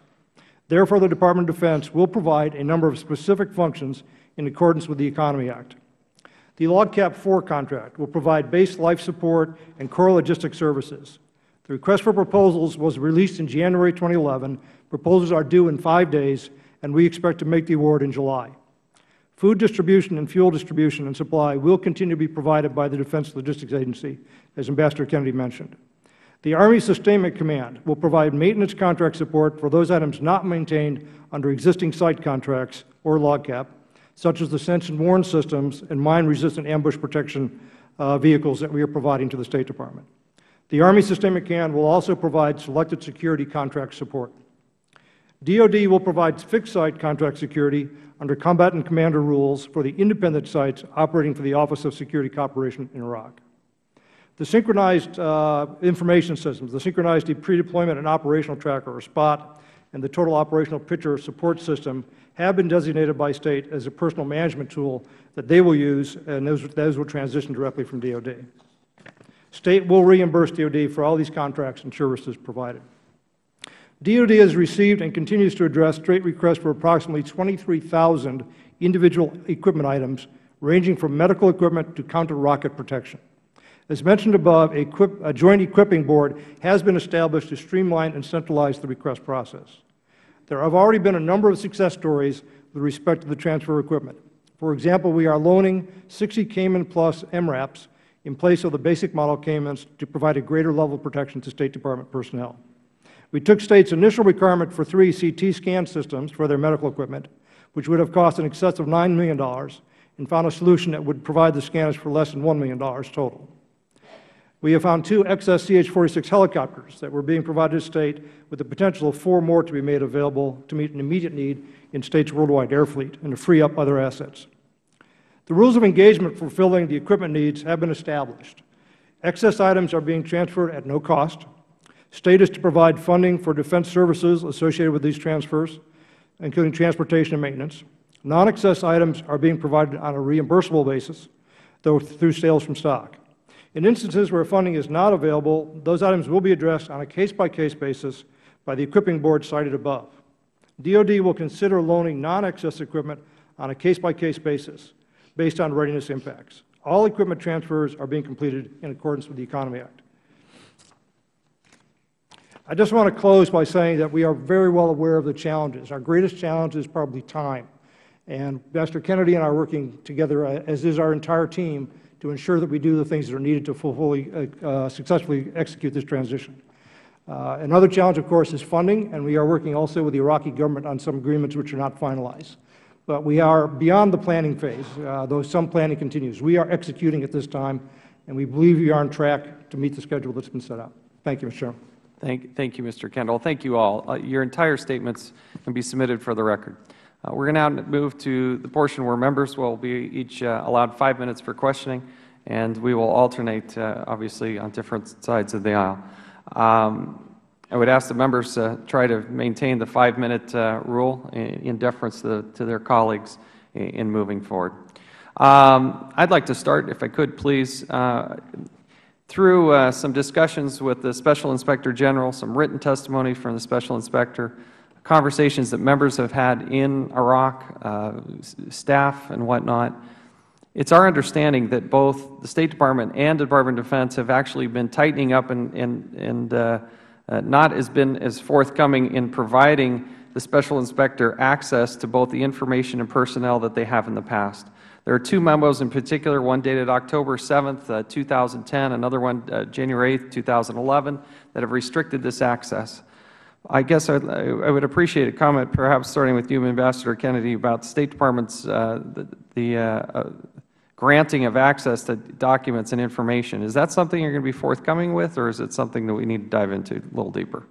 Therefore, the Department of Defense will provide a number of specific functions in accordance with the Economy Act. The LOGCAP IV contract will provide base life support and core logistics services. The request for proposals was released in January 2011. Proposals are due in 5 days, and we expect to make the award in July. Food distribution and fuel distribution and supply will continue to be provided by the Defense Logistics Agency, as Ambassador Kennedy mentioned. The Army Sustainment Command will provide maintenance contract support for those items not maintained under existing site contracts or LOGCAP, such as the sense and warn systems and mine-resistant ambush protection vehicles that we are providing to the State Department. The Army Sustainment Command will also provide selected security contract support. DoD will provide fixed-site contract security under combatant commander rules for the independent sites operating for the Office of Security Cooperation in Iraq. The Synchronized Information Systems, the Synchronized Pre-Deployment and Operational Tracker, or SPOT, and the Total Operational Picture Support System have been designated by State as a personal management tool that they will use, and those will transition directly from DoD. State will reimburse DoD for all these contracts and services provided. DoD has received and continues to address State requests for approximately 23,000 individual equipment items, ranging from medical equipment to counter-rocket protection. As mentioned above, a joint equipping board has been established to streamline and centralize the request process. There have already been a number of success stories with respect to the transfer of equipment. For example, we are loaning 60 Cayman Plus MRAPs in place of the basic model Caymans to provide a greater level of protection to State Department personnel. We took State's initial requirement for 3 CT scan systems for their medical equipment, which would have cost in excess of $9 million, and found a solution that would provide the scanners for less than $1 million total. We have found 2 XS CH-46 helicopters that were being provided to State, with the potential of 4 more to be made available to meet an immediate need in State's worldwide air fleet and to free up other assets. The rules of engagement for fulfilling the equipment needs have been established. Excess items are being transferred at no cost. State is to provide funding for defense services associated with these transfers, including transportation and maintenance. Non-excess items are being provided on a reimbursable basis, though through sales from stock. In instances where funding is not available, those items will be addressed on a case-by-case basis by the equipping board cited above. DoD will consider loaning non-excess equipment on a case-by-case basis based on readiness impacts. All equipment transfers are being completed in accordance with the Economy Act. I just want to close by saying that we are very well aware of the challenges. Our greatest challenge is probably time. And Ambassador Kennedy and I are working together, as is our entire team, to ensure that we do the things that are needed to fully, successfully execute this transition. Another challenge, of course, is funding, and we are working also with the Iraqi government on some agreements which are not finalized. But we are beyond the planning phase, though some planning continues. We are executing at this time, and we believe we are on track to meet the schedule that's been set out. Thank you, Mr. Chairman. Thank you, Mr. Kendall. Thank you all. Your entire statements can be submitted for the record. We're going to now move to the portion where members will be each allowed 5 minutes for questioning, and we will alternate, obviously, on different sides of the aisle. I would ask the members to try to maintain the 5-minute rule in deference to their colleagues in moving forward. I'd like to start, if I could, please, through some discussions with the Special Inspector General, some written testimony from the Special Inspector, conversations that members have had in Iraq, staff and whatnot, it's our understanding that both the State Department and the Department of Defense have actually been tightening up and not been as forthcoming in providing the Special Inspector access to both the information and personnel that they have in the past. There are two memos in particular, one dated October 7th, 2010, another one January 8th, 2011, that have restricted this access. I guess I would appreciate a comment, perhaps starting with you, Ambassador Kennedy, about the State Department's granting of access to documents and information. Is that something you're going to be forthcoming with, or is it something that we need to dive into a little deeper?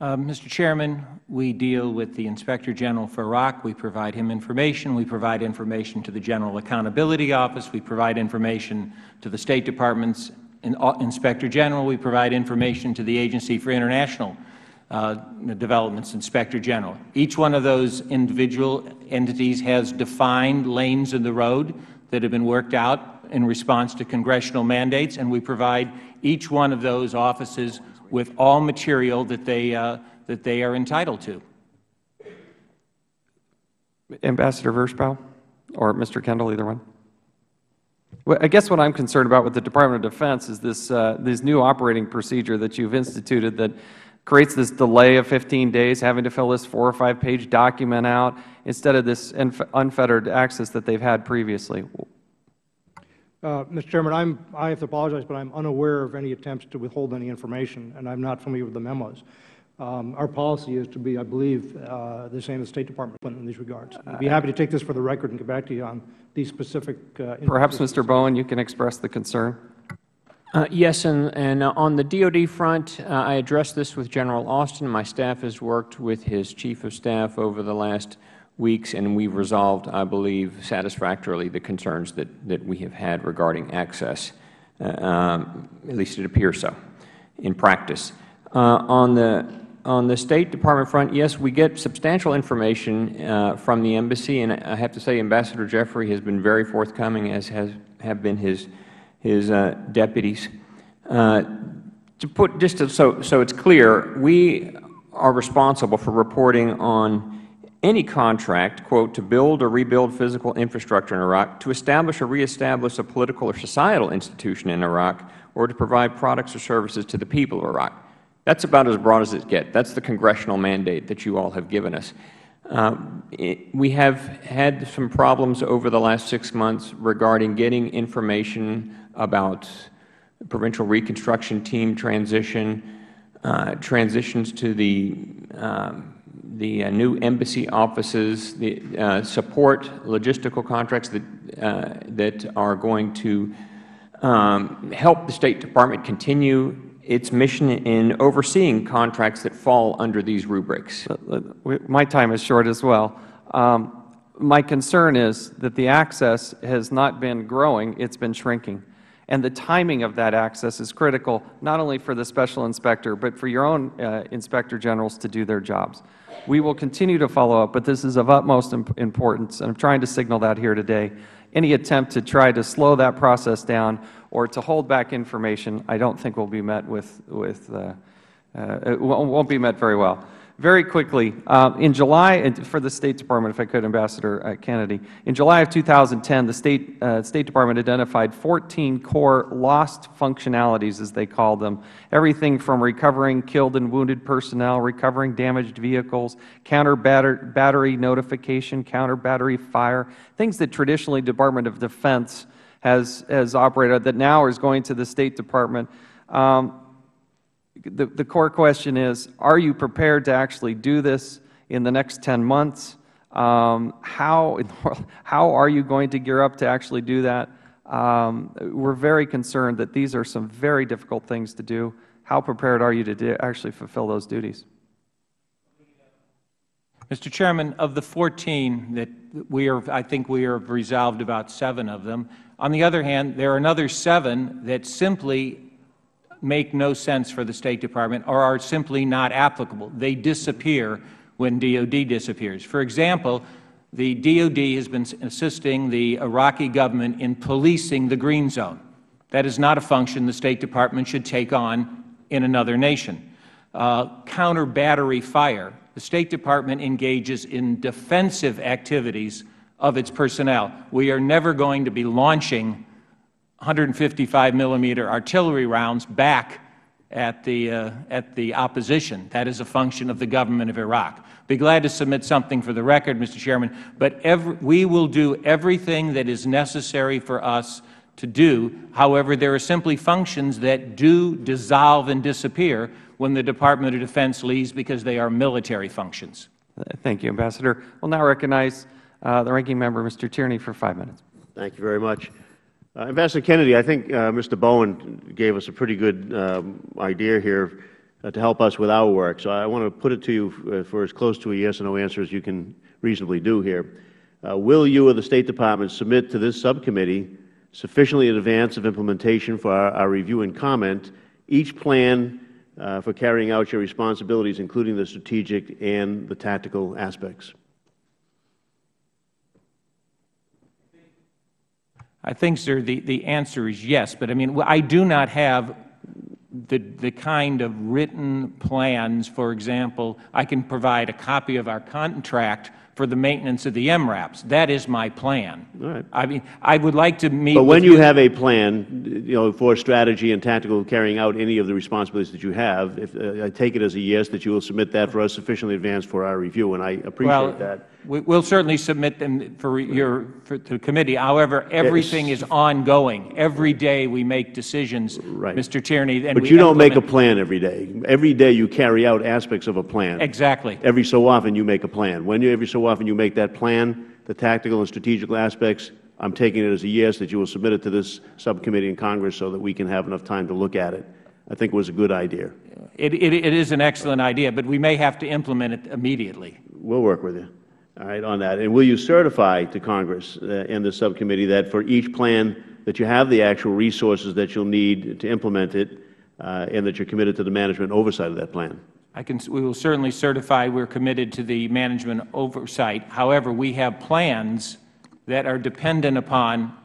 Mr. Chairman, we deal with the Inspector General for Iraq. We provide him information. We provide information to the General Accountability Office. We provide information to the State Department's Inspector General. We provide information to the Agency for International Development's Inspector General. Each one of those individual entities has defined lanes in the road that have been worked out in response to congressional mandates, and we provide each one of those offices with all material that they are entitled to. Ambassador Vershbow or Mr. Kendall, either one. Well, I guess what I'm concerned about with the Department of Defense is this new operating procedure that you've instituted that creates this delay of 15 days, having to fill this 4 or 5 page document out instead of this unfettered access that they've had previously. Mr. Chairman, I have to apologize, but I'm unaware of any attempts to withhold any information, and I'm not familiar with the memos. Our policy is to be, I believe, the same as the State Department in these regards. I'd be happy to take this for the record and get back to you on these specific Perhaps, Mr. Bowen, you can express the concern. Yes, and on the DoD front, I addressed this with General Austin. My staff has worked with his Chief of Staff over the last weeks, and we've resolved, I believe, satisfactorily the concerns that we have had regarding access. At least it appears so in practice. On the State Department front, yes, we get substantial information from the embassy, and I have to say Ambassador Jeffrey has been very forthcoming, as have been his deputies. To put so it's clear, we are responsible for reporting on any contract, quote, to build or rebuild physical infrastructure in Iraq, to establish or reestablish a political or societal institution in Iraq, or to provide products or services to the people of Iraq. That's about as broad as it gets. That's the congressional mandate that you all have given us. We have had some problems over the last 6 months regarding getting information about provincial reconstruction team transition, transitions to the new embassy offices, the support logistical contracts that are going to help the State Department continue its mission in overseeing contracts that fall under these rubrics. My time is short as well. My concern is that the access has not been growing, it's been shrinking. And the timing of that access is critical, not only for the Special Inspector, but for your own Inspector Generals to do their jobs. We will continue to follow up, but this is of utmost importance, and I'm trying to signal that here today. Any attempt to try to slow that process down or to hold back information, I don't think will be met it won't be met very well. Very quickly, in July, for the State Department, if I could, Ambassador Kennedy, in July of 2010, the State Department identified 14 core lost functionalities, as they called them, everything from recovering killed and wounded personnel, recovering damaged vehicles, counter battery notification, counter battery fire, things that traditionally Department of Defense has operated that now is going to the State Department. The core question is, are you prepared to actually do this in the next 10 months? How are you going to gear up to actually do that? We're very concerned that these are some very difficult things to do. How prepared are you to actually fulfill those duties? Mr. Chairman, of the 14 that I think we have resolved about 7 of them. On the other hand, there are another 7 that simply make no sense for the State Department or are simply not applicable. They disappear when DoD disappears. For example, the DoD has been assisting the Iraqi government in policing the green zone. That is not a function the State Department should take on in another nation. counter battery fire, the State Department engages in defensive activities of its personnel. We are never going to be launching 155mm artillery rounds back at the opposition. That is a function of the government of Iraq. Be glad to submit something for the record, Mr. Chairman, but we will do everything that is necessary for us to do. However, there are simply functions that do dissolve and disappear when the Department of Defense leaves because they are military functions. Thank you, Ambassador. We'll now recognize the Ranking Member, Mr. Tierney, for 5 minutes. Thank you very much. Ambassador Kennedy, I think Mr. Bowen gave us a pretty good idea here to help us with our work. So I want to put it to you for as close to a yes or no answer as you can reasonably do here. Will you or the State Department submit to this subcommittee sufficiently in advance of implementation for our review and comment each plan for carrying out your responsibilities, including the strategic and the tactical aspects? I think, sir, the answer is yes. But, I mean, I do not have the kind of written plans. For example, I can provide a copy of our contract for the maintenance of the MRAPs. That is my plan. All right. I mean, I would like to meet But with when you have a plan, for strategy and tactical carrying out any of the responsibilities that you have, I take it as a yes that you will submit that for us sufficiently in advance for our review, and I appreciate that. We'll certainly submit them for the committee. However, everything is ongoing. Every day we make decisions, Right. Mr. Tierney. And But you don't make a plan every day. Every day you carry out aspects of a plan. Exactly. Every so often you make a plan. Every so often you make that plan, the tactical and strategical aspects, I'm taking it as a yes that you will submit it to this subcommittee in Congress so that we can have enough time to look at it. I think it was a good idea. It is an excellent idea, but we may have to implement it immediately. We'll work with you, all right, on that. And will you certify to Congress and the subcommittee that for each plan that you have the actual resources that you'll need to implement it and that you're committed to the management and oversight of that plan? We will certainly certify we're committed to the management oversight. However, we have plans that are dependent upon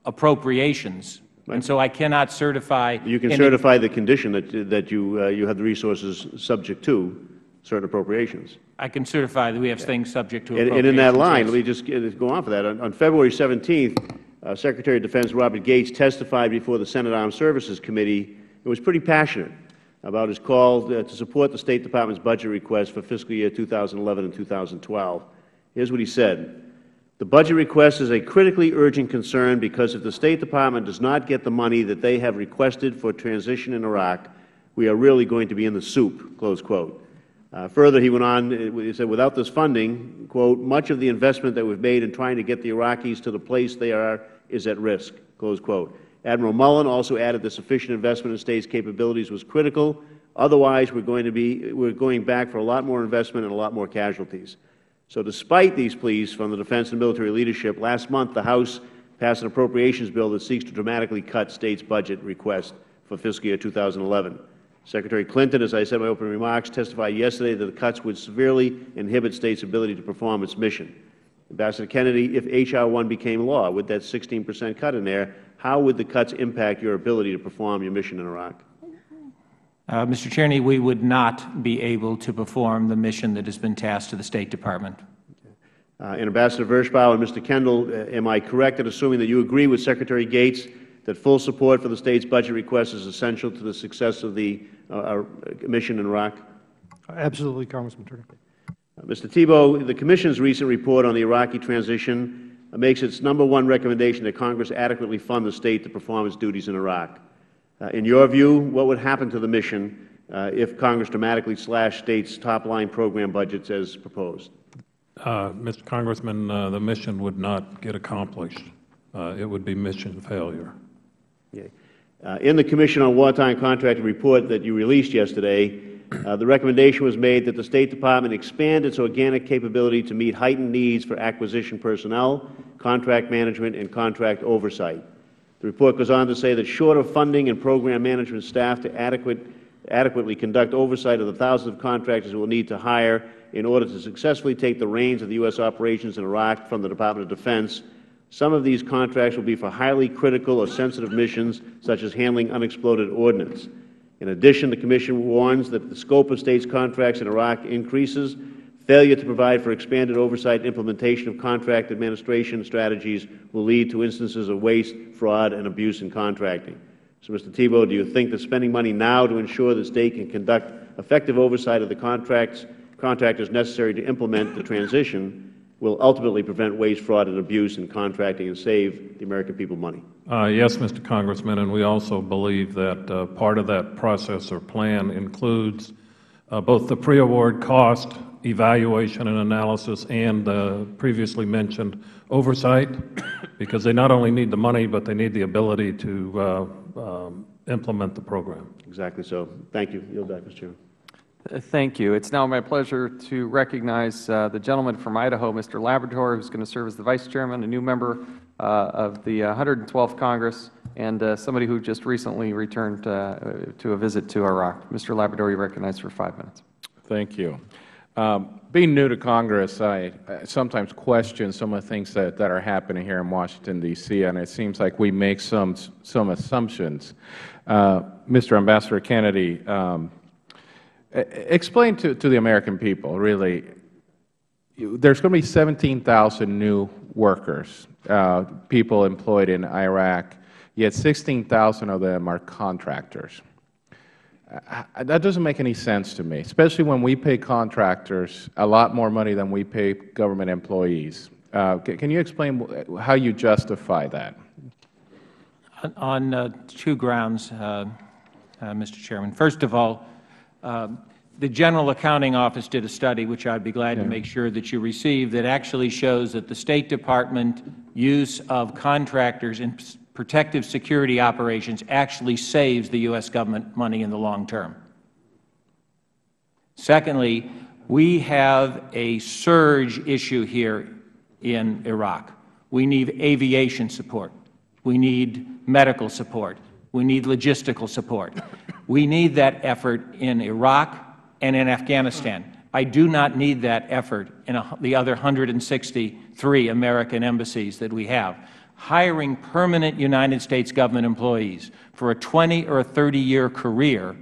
appropriations. Right. And so I cannot certify. You can certify the condition that you have the resources subject to certain appropriations. I can certify that we have things subject to appropriations. And in that line, yes. Let me just go on for that. On February 17th, Secretary of Defense Robert Gates testified before the Senate Armed Services Committee and was pretty passionate about his call to support the State Department's budget request for fiscal year 2011 and 2012. Here's what he said. The budget request is a critically urgent concern because if the State Department does not get the money that they have requested for transition in Iraq, we are really going to be in the soup, close quote. Further, he went on, he said, without this funding, quote, much of the investment that we've made in trying to get the Iraqis to the place they are is at risk, close quote. Admiral Mullen also added that sufficient investment in states' capabilities was critical. Otherwise, we're going back for a lot more investment and a lot more casualties. So despite these pleas from the defense and military leadership, last month the House passed an appropriations bill that seeks to dramatically cut states' budget requests for fiscal year 2011. Secretary Clinton, as I said in my opening remarks, testified yesterday that the cuts would severely inhibit states' ability to perform its mission. Ambassador Kennedy, if H.R. 1 became law, with that 16% cut in there, how would the cuts impact your ability to perform your mission in Iraq? Mr. Tierney, we would not be able to perform the mission that has been tasked to the State Department. And Ambassador Vershbow and Mr. Kendall, am I correct in assuming that you agree with Secretary Gates that full support for the state's budget request is essential to the success of the mission in Iraq? Absolutely, Congressman Turner. Mr. Thibeault, the Commission's recent report on the Iraqi transition makes its #1 recommendation that Congress adequately fund the state to perform its duties in Iraq. In your view, what would happen to the mission if Congress dramatically slashed states' top-line program budgets as proposed? Mr. Congressman, the mission would not get accomplished. It would be mission failure. Okay. In the Commission on Wartime Contracting report that you released yesterday, the recommendation was made that the State Department expand its organic capability to meet heightened needs for acquisition personnel, contract management, and contract oversight. The report goes on to say that short of funding and program management staff to adequately conduct oversight of the thousands of contractors it will need to hire in order to successfully take the reins of the U.S. operations in Iraq from the Department of Defense, some of these contracts will be for highly critical or sensitive missions, such as handling unexploded ordnance. In addition, the Commission warns that the scope of States' contracts in Iraq increases. Failure to provide for expanded oversight and implementation of contract administration strategies will lead to instances of waste, fraud, and abuse in contracting. So, Mr. Thibeault, do you think that spending money now to ensure the State can conduct effective oversight of the contractors necessary to implement the transition will ultimately prevent waste, fraud, and abuse in contracting and save the American people money? Yes, Mr. Congressman, and we also believe that part of that process or plan includes both the pre-award cost evaluation and analysis and the previously mentioned oversight, because they not only need the money, but they need the ability to implement the program. Exactly so. Thank you. Yield back, Mr. Chairman. Thank you. It's now my pleasure to recognize the gentleman from Idaho, Mr. Labrador, who is going to serve as the Vice Chairman, a new member of the 112th Congress, and somebody who just recently returned to a visit to Iraq. Mr. Labrador, you are recognized for 5 minutes. Thank you. Being new to Congress, I sometimes question some of the things that are happening here in Washington, D.C., and it seems like we make some assumptions. Mr. Ambassador Kennedy, explain to the American people, really, there's going to be 17,000 new workers, people employed in Iraq, yet 16,000 of them are contractors. That doesn't make any sense to me, especially when we pay contractors a lot more money than we pay government employees. Can you explain how you justify that? On two grounds, Mr. Chairman. First of all, the General Accounting Office did a study, which I'd be glad to make sure that you receive, that actually shows that the State Department use of contractors in protective security operations actually saves the U.S. government money in the long term. Secondly, we have a surge issue here in Iraq. We need aviation support. We need medical support. We need logistical support. We need that effort in Iraq and in Afghanistan. I do not need that effort in the other 163 American embassies that we have. Hiring permanent United States government employees for a 20 or a 30-year career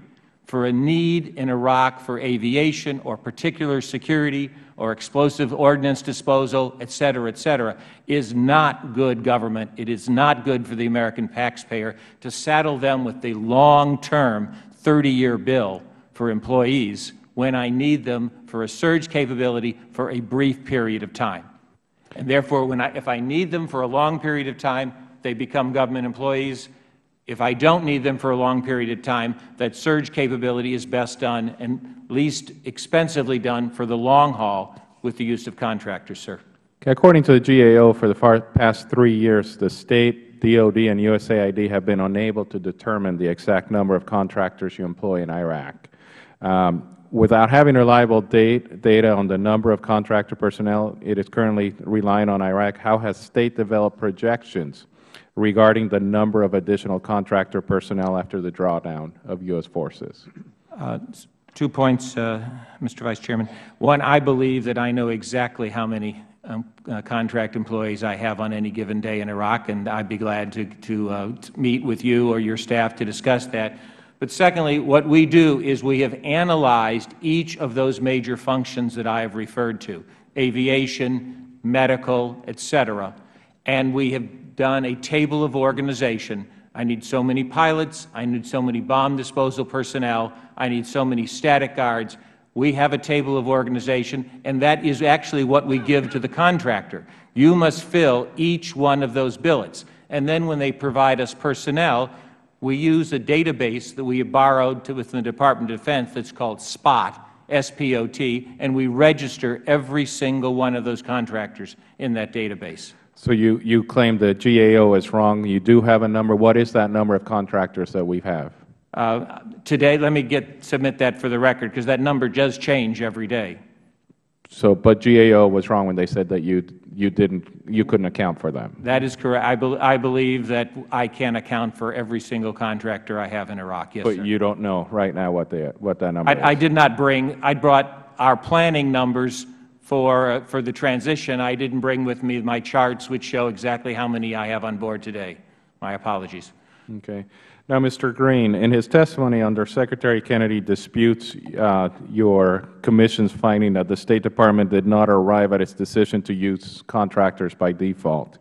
for a need in Iraq for aviation or particular security or explosive ordnance disposal, et cetera, is not good government. It is not good for the American taxpayer to saddle them with the long-term 30-year bill for employees when I need them for a surge capability for a brief period of time. And therefore, if I need them for a long period of time, they become government employees. If I don't need them for a long period of time, that surge capability is best done and least expensively done for the long haul with the use of contractors, sir. Okay, according to the GAO, for the past 3 years, the State, DOD, and USAID have been unable to determine the exact number of contractors you employ in Iraq. Without having reliable data on the number of contractor personnel it is currently relying on Iraq, how has State developed projections regarding the number of additional contractor personnel after the drawdown of U.S. forces? 2 points, Mr. Vice Chairman. One, I believe that I know exactly how many contract employees I have on any given day in Iraq, and I'd be glad to meet with you or your staff to discuss that. But secondly, what we do is we have analyzed each of those major functions that I have referred to, aviation, medical, et cetera, and we have done a table of organization. I need so many pilots, I need so many bomb disposal personnel, I need so many static guards. We have a table of organization, and that is actually what we give to the contractor. You must fill each one of those billets. And then when they provide us personnel, we use a database that we have borrowed within the Department of Defense that's called SPOT, S-P-O-T, and we register every single one of those contractors in that database. So you claim the GAO is wrong. You do have a number. What is that number of contractors that we have? Today, let me submit that for the record, because that number does change every day. So, but GAO was wrong when they said that you couldn't account for them. That is correct. I believe that I can account for every single contractor I have in Iraq. Yes, but sir. You don't know right now what that number is. I did not bring. I brought our planning numbers for the transition. I didn't bring with me my charts, which show exactly how many I have on board today. My apologies. Okay. Now, Mr. Green, in his testimony, Under Secretary Kennedy disputes your Commission's finding that the State Department did not arrive at its decision to use contractors by default.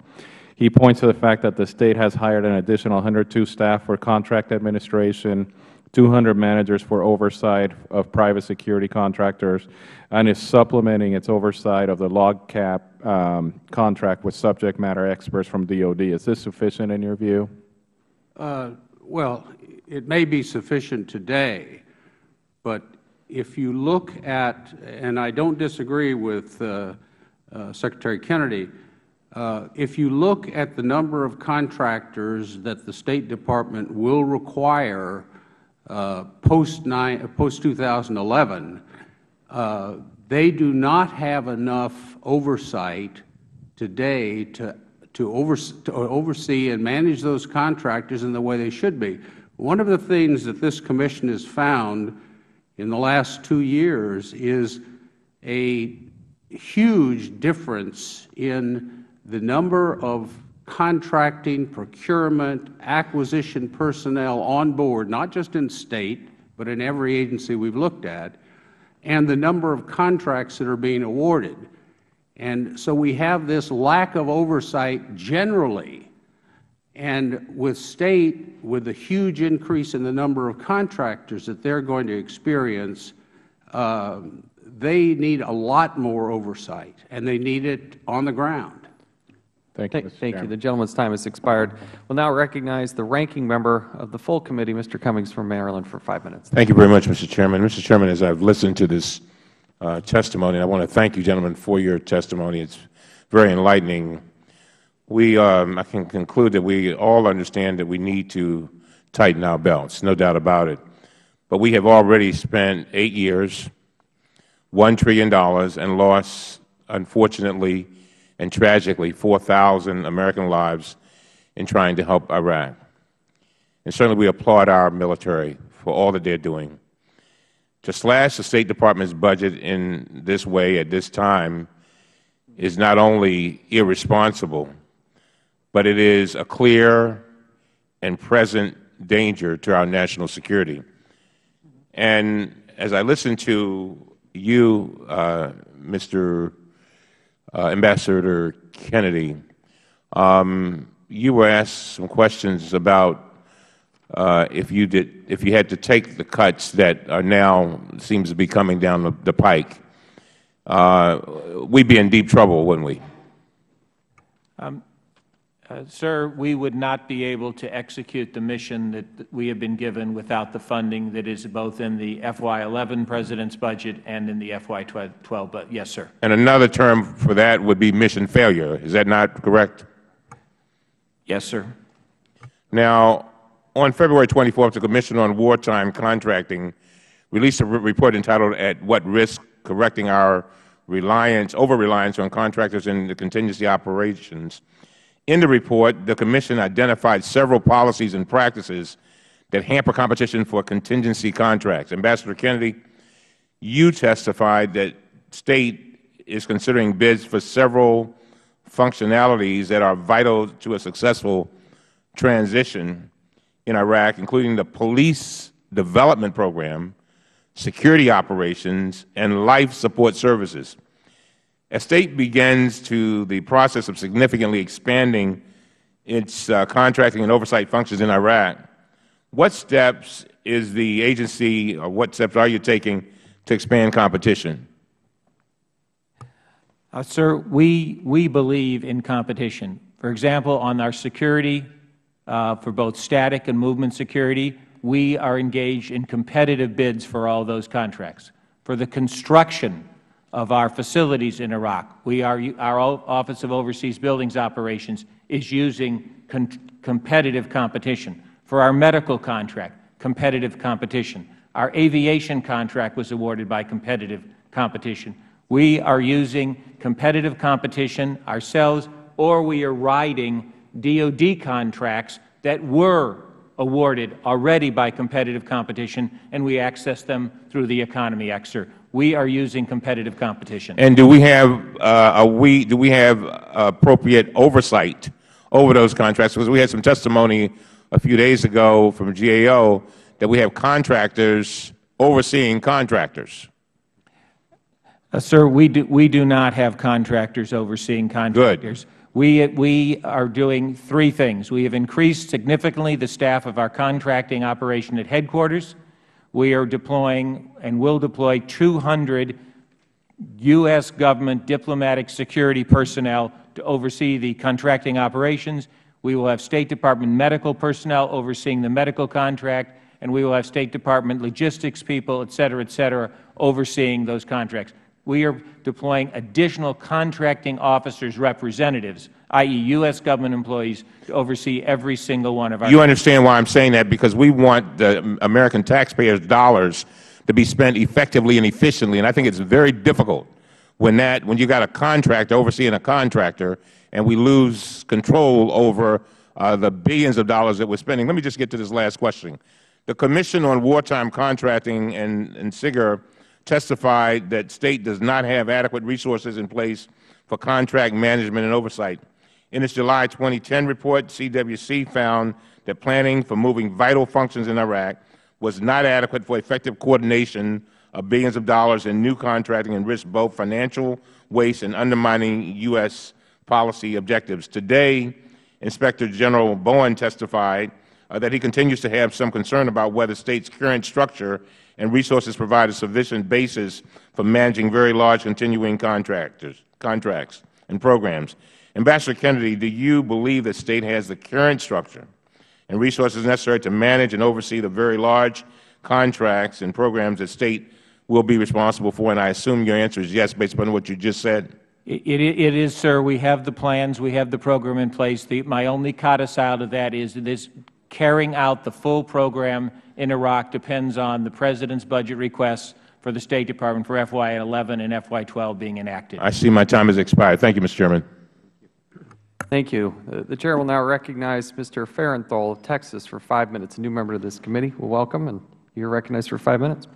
He points to the fact that the State has hired an additional 102 staff for contract administration, 200 managers for oversight of private security contractors, and is supplementing its oversight of the log cap contract with subject matter experts from DOD. Is this sufficient in your view? Well, it may be sufficient today, but if you look at, and I don't disagree with Secretary Kennedy, if you look at the number of contractors that the State Department will require post-2011, they do not have enough oversight today to oversee and manage those contractors in the way they should be. One of the things that this Commission has found in the last 2 years is a huge difference in the number of contracting, procurement, acquisition personnel on board, not just in State, but in every agency we have looked at, and the number of contracts that are being awarded. And so we have this lack of oversight generally, and with State, with the huge increase in the number of contractors that they are going to experience, they need a lot more oversight, and they need it on the ground. Thank you, Mr. Thank you. Chairman. The gentleman's time has expired. We will now recognize the ranking member of the full committee, Mr. Cummings from Maryland, for 5 minutes. Thank you very much, Mr. Chairman. Mr. Chairman, as I have listened to this testimony, I want to thank you, gentlemen, for your testimony. It is very enlightening. I can conclude that we all understand that we need to tighten our belts, no doubt about it. But we have already spent 8 years, $1 trillion, and lost, unfortunately and tragically, 4,000 American lives in trying to help Iraq. And certainly we applaud our military for all that they are doing. To slash the State Department's budget in this way at this time is not only irresponsible, but it is a clear and present danger to our national security. And as I listen to you, Mr. Ambassador Kennedy, you were asked some questions about if you had to take the cuts that are now seems to be coming down the pike, we'd be in deep trouble, wouldn't we? Sir, we would not be able to execute the mission that we have been given without the funding that is both in the FY11 President's budget and in the FY12 budget. Yes, sir. And another term for that would be mission failure. Is that not correct? Yes, sir. Now, on February 24th, the Commission on Wartime Contracting released a report entitled "At What Risk? Correcting Our Over-Reliance on Contractors in the Contingency Operations." In the report, the Commission identified several policies and practices that hamper competition for contingency contracts. Ambassador Kennedy, you testified that State is considering bids for several functionalities that are vital to a successful transition in Iraq, including the Police Development Program, security operations, and life support services. As State begins the process of significantly expanding its contracting and oversight functions in Iraq, what steps is the agency, or what steps are you taking to expand competition? Sir, we believe in competition. For example, on our security, for both static and movement security, we are engaged in competitive bids for all those contracts. For the construction of our facilities in Iraq, our Office of Overseas Buildings Operations is using competitive competition. For our medical contract, competitive competition. Our aviation contract was awarded by competitive competition. We are using competitive competition ourselves, or we are riding DOD contracts that were awarded already by competitive competition, and we access them through the Economy Act, sir. We are using competitive competition. And do we have appropriate oversight over those contracts? Because we had some testimony a few days ago from GAO that we have contractors overseeing contractors. Sir, we do not have contractors overseeing contractors. Good. We are doing three things. We have increased significantly the staff of our contracting operation at headquarters. We are deploying and will deploy 200 U.S. government diplomatic security personnel to oversee the contracting operations. We will have State Department medical personnel overseeing the medical contract, and we will have State Department logistics people, et cetera, overseeing those contracts. We are deploying additional contracting officers' representatives, i.e., U.S. government employees, to oversee every single one of our. You understand why I'm saying that? Because we want the American taxpayers' dollars to be spent effectively and efficiently, and I think it's very difficult when you got a contractor overseeing a contractor, and we lose control over the billions of dollars that we're spending. Let me just get to this last question. The Commission on Wartime Contracting and SIGAR testified that State does not have adequate resources in place for contract management and oversight. In its July 2010 report, CWC found that planning for moving vital functions in Iraq was not adequate for effective coordination of billions of dollars in new contracting and risked both financial waste and undermining U.S. policy objectives. Today, Inspector General Bowen testified that he continues to have some concern about whether State's current structure and resources provide a sufficient basis for managing very large continuing contracts and programs. Ambassador Kennedy, do you believe that State has the current structure and resources necessary to manage and oversee the very large contracts and programs that State will be responsible for? And I assume your answer is yes, based upon what you just said. It is, sir. We have the plans. We have the program in place. My only codicil to that is this carrying out the full program in Iraq depends on the President's budget requests for the State Department for FY11 and FY12 being enacted. I see my time has expired. Thank you, Mr. Chairman. Thank you. The Chair will now recognize Mr. Farenthold of Texas for 5 minutes. A new member of this committee. We'll welcome, and you're recognized for 5 minutes.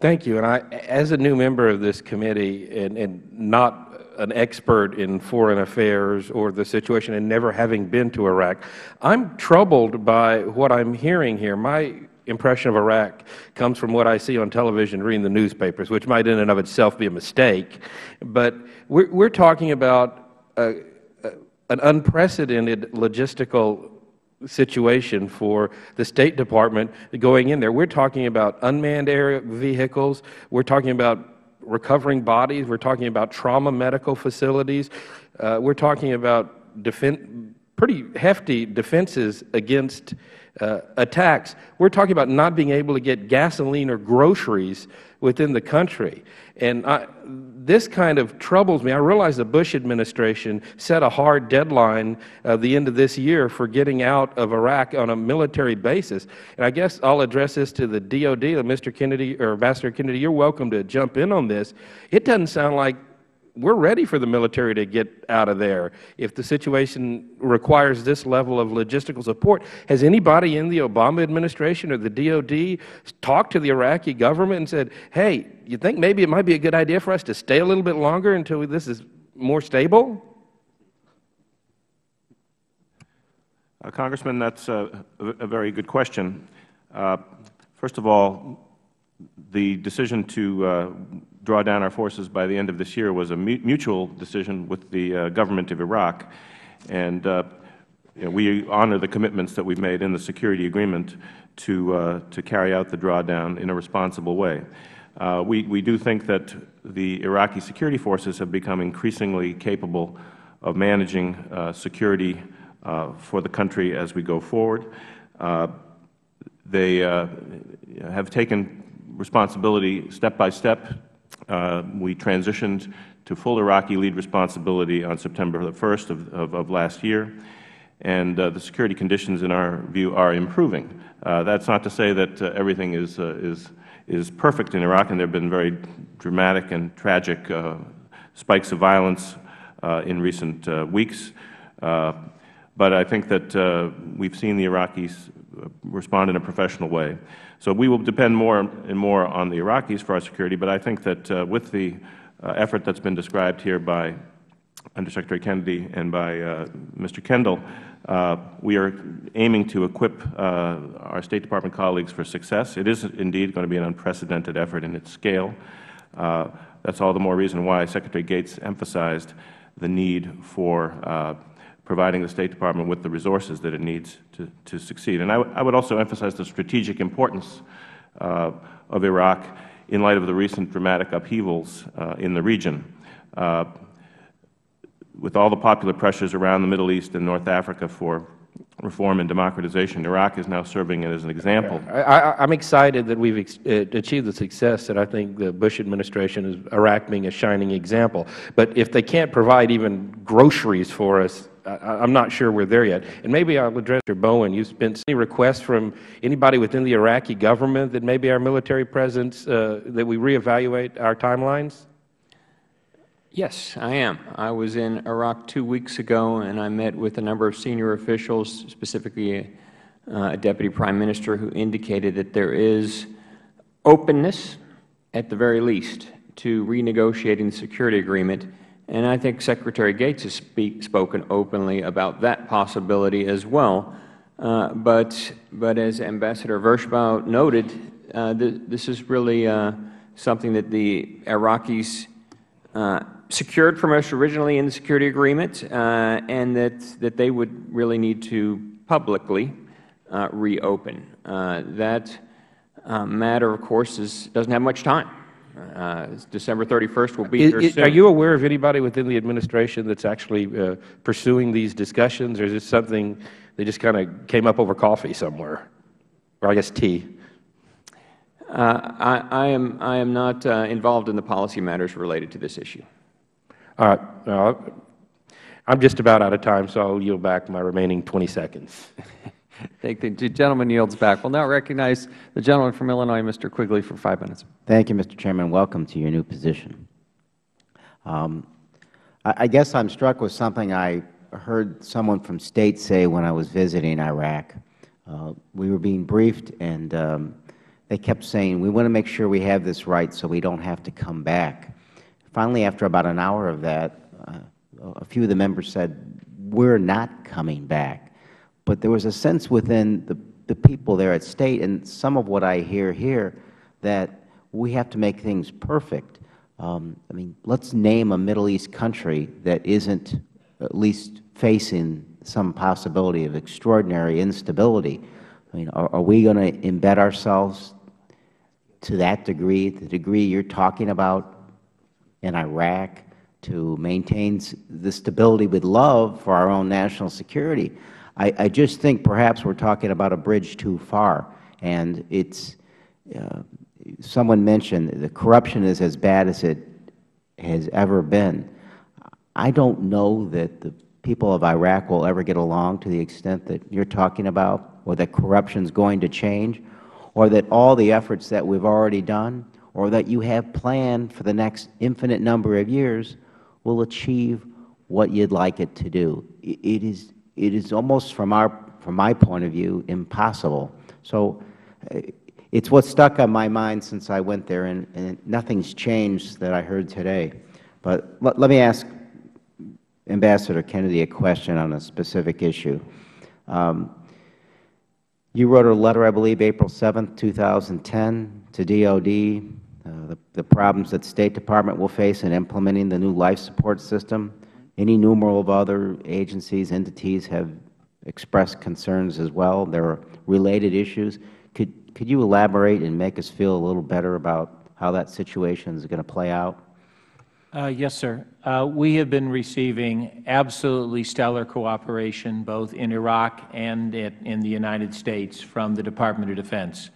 Thank you. And as a new member of this committee and not an expert in foreign affairs or the situation and never having been to Iraq, I'm troubled by what I'm hearing here. My impression of Iraq comes from what I see on television, reading the newspapers, which might in and of itself be a mistake. But we're talking about an unprecedented logistical situation for the State Department going in there. We're talking about unmanned air vehicles. We're talking about recovering bodies. We're talking about trauma medical facilities. We're talking about pretty hefty defenses against attacks. We're talking about not being able to get gasoline or groceries within the country. And this kind of troubles me. I realize the Bush administration set a hard deadline at the end of this year for getting out of Iraq on a military basis. And I guess I'll address this to the DOD, Mr. Kennedy, or Ambassador Kennedy. You're welcome to jump in on this. It doesn't sound like we're ready for the military to get out of there if the situation requires this level of logistical support. Has anybody in the Obama administration or the DOD talked to the Iraqi government and said, hey, you think maybe it might be a good idea for us to stay a little bit longer until this is more stable? Congressman, that's a very good question. First of all, the decision to draw down our forces by the end of this year was a mutual decision with the government of Iraq, and we honor the commitments that we've made in the security agreement to carry out the drawdown in a responsible way. We do think that the Iraqi security forces have become increasingly capable of managing security for the country as we go forward. They have taken responsibility step by step. We transitioned to full Iraqi lead responsibility on September the 1st of last year, and the security conditions, in our view, are improving. That's not to say that everything is perfect in Iraq, and there have been very dramatic and tragic spikes of violence in recent weeks. But I think that we've seen the Iraqis respond in a professional way. So we will depend more and more on the Iraqis for our security, but I think that with the effort that's been described here by Undersecretary Kennedy and by Mr. Kendall, we are aiming to equip our State Department colleagues for success. It is indeed going to be an unprecedented effort in its scale. That's all the more reason why Secretary Gates emphasized the need for providing the State Department with the resources that it needs to succeed. And I would also emphasize the strategic importance of Iraq in light of the recent dramatic upheavals in the region. With all the popular pressures around the Middle East and North Africa for reform and democratization, Iraq is now serving as an example. I'm excited that we've achieved the success that I think the Bush administration is, Iraq being a shining example. But if they can't provide even groceries for us, I'm not sure we're there yet. And maybe I'll address Mr. Bowen. You've been any requests from anybody within the Iraqi government that maybe our military presence, that we reevaluate our timelines? Yes, I am. I was in Iraq 2 weeks ago, and I met with a number of senior officials, specifically a Deputy Prime Minister, who indicated that there is openness, at the very least, to renegotiating the security agreement. And I think Secretary Gates has spoken openly about that possibility as well. But as Ambassador Vershbow noted, this is really something that the Iraqis secured from us originally in the security agreement, and that they would really need to publicly reopen. That matter, of course, doesn't have much time. December 31st will be here soon. Are you aware of anybody within the administration that's actually pursuing these discussions, or is this something they just kind of came up over coffee somewhere, or I guess tea? I am not involved in the policy matters related to this issue. All right. I'm just about out of time, so I'll yield back my remaining 20 seconds. Thank the gentleman yields back. We'll now recognize the gentleman from Illinois, Mr. Quigley, for 5 minutes. Thank you, Mr. Chairman. Welcome to your new position. I guess I'm struck with something I heard someone from State say when I was visiting Iraq. We were being briefed, and they kept saying, we want to make sure we have this right so we don't have to come back. Finally, after about an hour of that, a few of the members said, we're not coming back. But there was a sense within the people there at State, and some of what I hear here, that we have to make things perfect. I mean, let's name a Middle East country that isn't at least facing some possibility of extraordinary instability. I mean, are we going to embed ourselves to that degree, the degree you're talking about in Iraq, to maintain the stability with love for our own national security? I just think perhaps we're talking about a bridge too far. And it's, someone mentioned the corruption is as bad as it has ever been. I don't know that the people of Iraq will ever get along to the extent that you're talking about, or that corruption is going to change, or that all the efforts that we've already done, or that you have planned for the next infinite number of years will achieve what you'd like it to do. It is almost, from my point of view, impossible. So it's what stuck on my mind since I went there, and nothing's changed that I heard today. But let me ask Ambassador Kennedy a question on a specific issue. You wrote a letter, I believe, April 7, 2010, to DOD, the problems that State Department will face in implementing the new life support system. Any numerable of other agencies, entities have expressed concerns as well. There are related issues. Could you elaborate and make us feel a little better about how that situation is going to play out? Yes, sir. We have been receiving absolutely stellar cooperation both in Iraq and in the United States from the Department of Defense.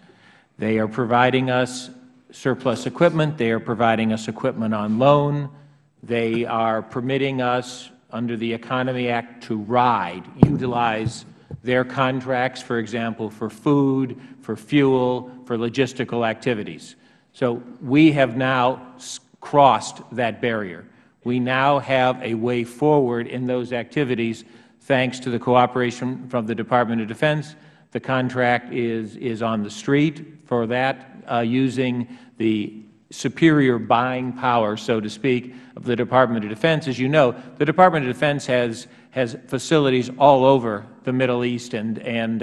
They are providing us surplus equipment. They are providing us equipment on loan. They are permitting us, under the Economy Act, to utilize their contracts, for example, for food, for fuel, for logistical activities. So we have now crossed that barrier. We now have a way forward in those activities thanks to the cooperation from the Department of Defense. The contract is on the street for that, using the superior buying power, so to speak, of the Department of Defense. As you know, the Department of Defense has facilities all over the Middle East and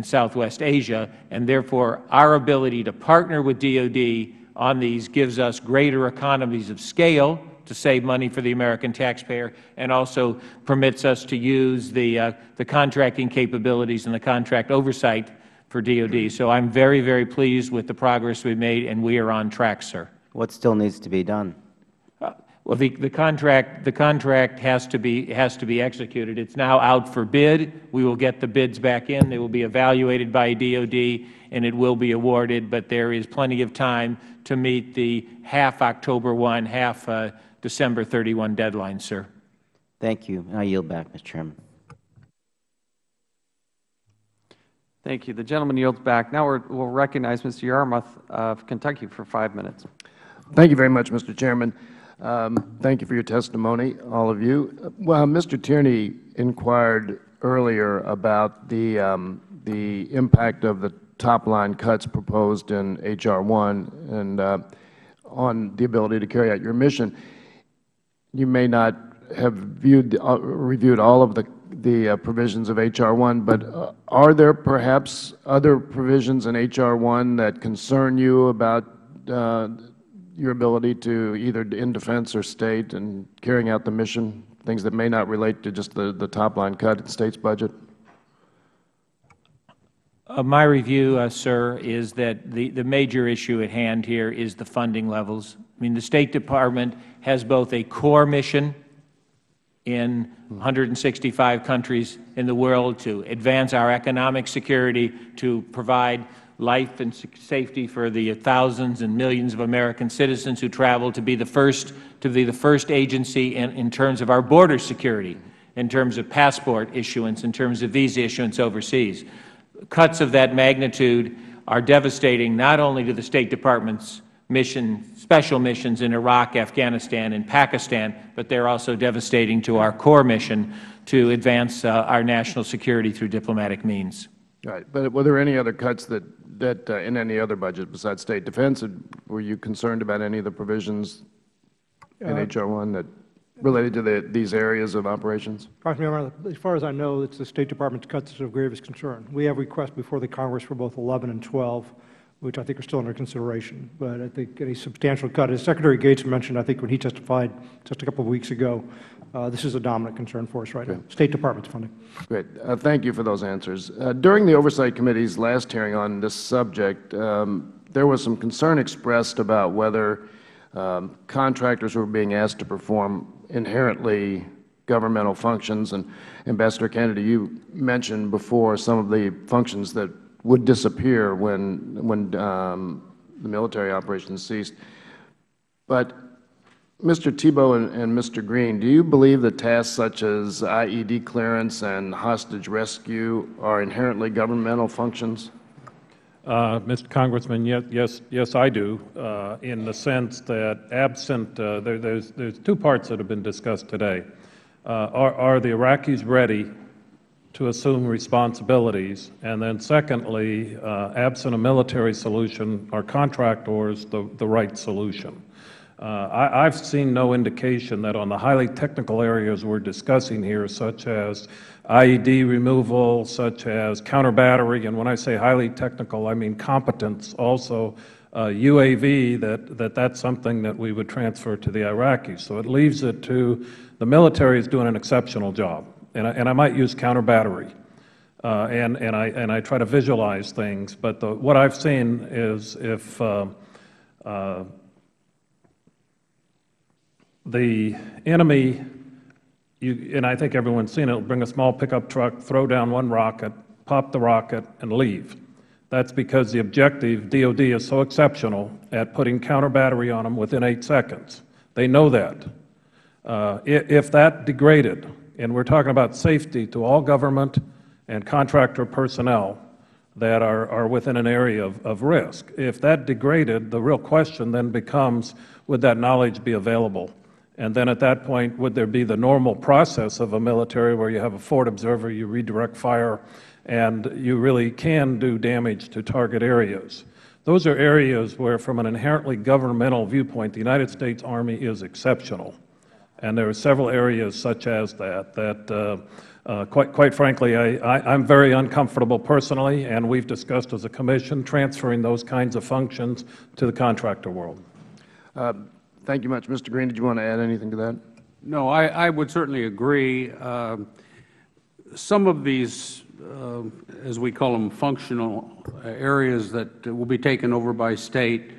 Southwest Asia, and therefore our ability to partner with DoD on these gives us greater economies of scale to save money for the American taxpayer, and also permits us to use the contracting capabilities and the contract oversight for DoD. So I'm very, very pleased with the progress we've made, and we are on track, sir. What still needs to be done? Well, the contract has to be executed. It's now out for bid. We will get the bids back in. They will be evaluated by DoD, and it will be awarded. But there is plenty of time to meet the half October 1, half December 31 deadline, sir. Thank you. I yield back, Mr. Chairman. Thank you. The gentleman yields back. Now we'll recognize Mr. Yarmouth of Kentucky for 5 minutes. Thank you very much, Mr. Chairman. Thank you for your testimony, all of you. Well, Mr. Tierney inquired earlier about the impact of the top-line cuts proposed in H.R. 1 and on the ability to carry out your mission. You may not have reviewed all of the provisions of H.R. 1, but are there perhaps other provisions in H.R. 1 that concern you about your ability to either in defense or state and carrying out the mission, things that may not relate to just the top-line cut in the state's budget? My review, sir, is that the major issue at hand here is the funding levels. I mean, the State Department has both a core mission in 165 countries in the world to advance our economic security, to provide life and safety for the thousands and millions of American citizens who travel, to be the first agency in terms of our border security, in terms of passport issuance, in terms of visa issuance overseas. Cuts of that magnitude are devastating not only to the State Department's special missions in Iraq, Afghanistan, and Pakistan, but they are also devastating to our core mission to advance our national security through diplomatic means. Right. But were there any other cuts that in any other budget besides state defense? Were you concerned about any of the provisions in H.R. 1 that related to these areas of operations? As far as I know, it's the State Department's cuts that are of gravest concern. We have requests before the Congress for both 11 and 12, which I think are still under consideration. But I think any substantial cut, as Secretary Gates mentioned, I think when he testified just a couple of weeks ago, this is a dominant concern for us right now, State Department's funding. Great. Thank you for those answers. During the Oversight Committee's last hearing on this subject, there was some concern expressed about whether contractors were being asked to perform inherently governmental functions. And Ambassador Kennedy, you mentioned before some of the functions that would disappear when the military operations ceased. But Mr. Thibeault and Mr. Green, do you believe that tasks such as IED clearance and hostage rescue are inherently governmental functions? Mr. Congressman, yes, I do, in the sense that absent, there's two parts that have been discussed today. Are the Iraqis ready to assume responsibilities? And then secondly, absent a military solution, are contractors the right solution? I've seen no indication that on the highly technical areas we're discussing here, such as IED removal, such as counter-battery, and when I say highly technical, I mean competence, also UAV, that's something that we would transfer to the Iraqis. So it leaves it to the military is doing an exceptional job. And I might use counter-battery, and I try to visualize things. But what I've seen is if the enemy, and I think everyone's seen it, will bring a small pickup truck, throw down one rocket, pop the rocket, and leave. That's because the objective, DOD, is so exceptional at putting counter-battery on them within 8 seconds. They know that. If that degraded, and we're talking about safety to all government and contractor personnel that are within an area of risk, if that degraded, the real question then becomes, would that knowledge be available? And then at that point, would there be the normal process of a military where you have a forward observer, you redirect fire, and you really can do damage to target areas? Those are areas where, from an inherently governmental viewpoint, the United States Army is exceptional. And there are several areas such as that quite frankly, I'm very uncomfortable personally, and we've discussed as a Commission transferring those kinds of functions to the contractor world. Thank you much. Mr. Green, did you want to add anything to that? No, I would certainly agree. Some of these, as we call them, functional areas that will be taken over by State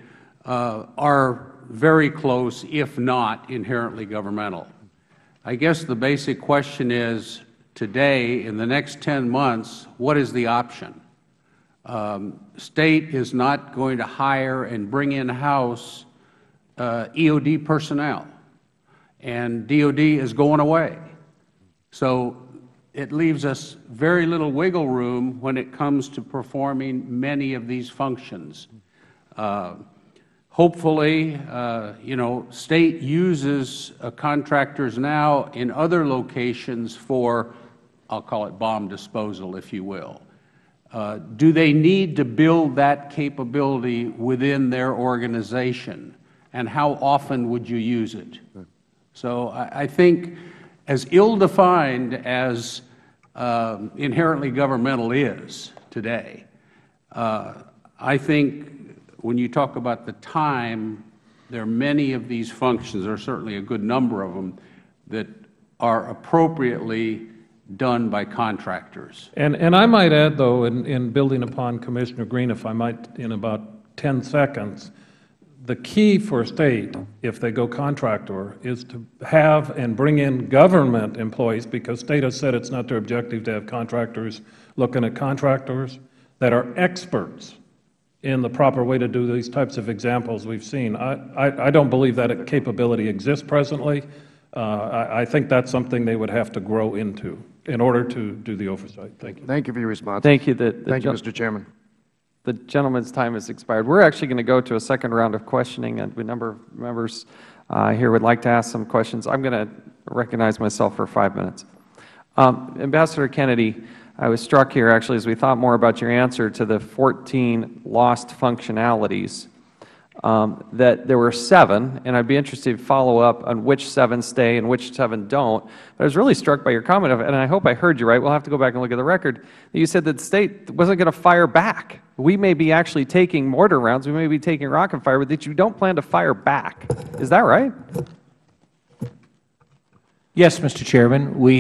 are very close, if not inherently governmental. I guess the basic question is, today, in the next 10 months, what is the option? State is not going to hire and bring in-house EOD personnel, and DOD is going away. So it leaves us very little wiggle room when it comes to performing many of these functions. Hopefully, State uses contractors now in other locations for, I'll call it bomb disposal, if you will. Do they need to build that capability within their organization? And how often would you use it? So I think, as ill-defined as inherently governmental is today, I think when you talk about the time, there are many of these functions, there are certainly a good number of them, that are appropriately done by contractors. And I might add, though, in building upon Commissioner Green, if I might, in about 10 seconds, the key for State, if they go contractor, is to have and bring in government employees, because State has said it's not their objective to have contractors looking at contractors, that are experts in the proper way to do these types of examples we've seen. I don't believe that capability exists presently. I think that's something they would have to grow into in order to do the oversight. Thank you. Thank you for your response. Thank you. Thank you, Mr. Chairman. The gentleman's time has expired. We're actually going to go to a second round of questioning, and a number of members here would like to ask some questions. I'm going to recognize myself for 5 minutes. Ambassador Kennedy, I was struck here, actually, as we thought more about your answer to the 14 lost functionalities, that there were 7, and I'd be interested to follow up on which 7 stay and which 7 don't. But I was really struck by your comment, and I hope I heard you right. We'll have to go back and look at the record. You said that the State wasn't going to fire back. We may be actually taking mortar rounds, we may be taking rocket fire, but that you don't plan to fire back. Is that right? Yes, Mr. Chairman. We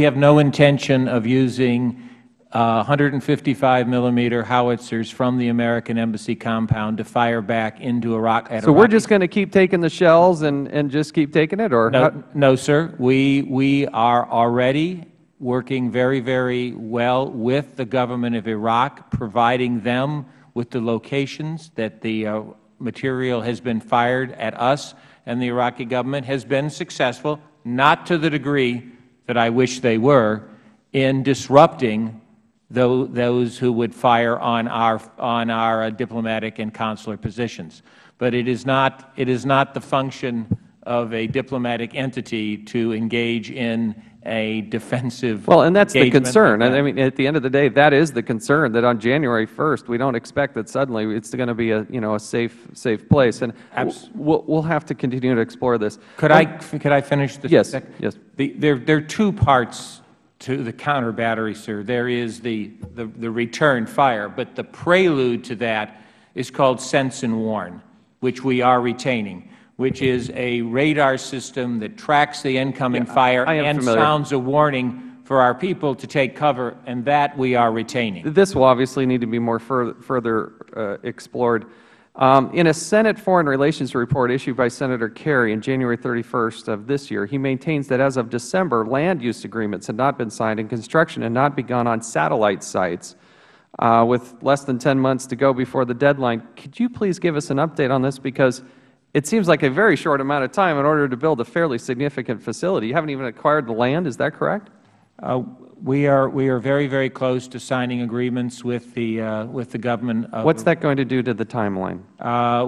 have no intention of using 155mm howitzers from the American Embassy compound to fire back into Iraq. So we're just going to keep taking the shells and just keep taking it, or no, sir. We are already working very, very well with the government of Iraq, providing them with the locations that the material has been fired at us, and the Iraqi government has been successful, not to the degree that I wish they were, in disrupting those who would fire on our diplomatic and consular positions. But it is not the function of a diplomatic entity to engage in a defensive well, and that's the engagement concern. like that. I mean, at the end of the day, that is the concern, that on January 1st, we don't expect that suddenly it's going to be a safe place. And we'll have to continue to explore this. Could I finish this? Yes. Yes. There are 2 parts to the counter battery, sir. There is the return fire, but the prelude to that is called sense and warn, which we are retaining, which is a radar system that tracks the incoming fire and sounds a warning for our people to take cover, and that we are retaining. This will obviously need to be more further explored. In a Senate Foreign Relations report issued by Senator Kerry on January 31st of this year, he maintains that as of December, land use agreements had not been signed and construction had not begun on satellite sites, with less than 10 months to go before the deadline. Could you please give us an update on this? Because it seems like a very short amount of time in order to build a fairly significant facility. You haven't even acquired the land, is that correct? We are very, very close to signing agreements with the government. What's that going to do to the timeline?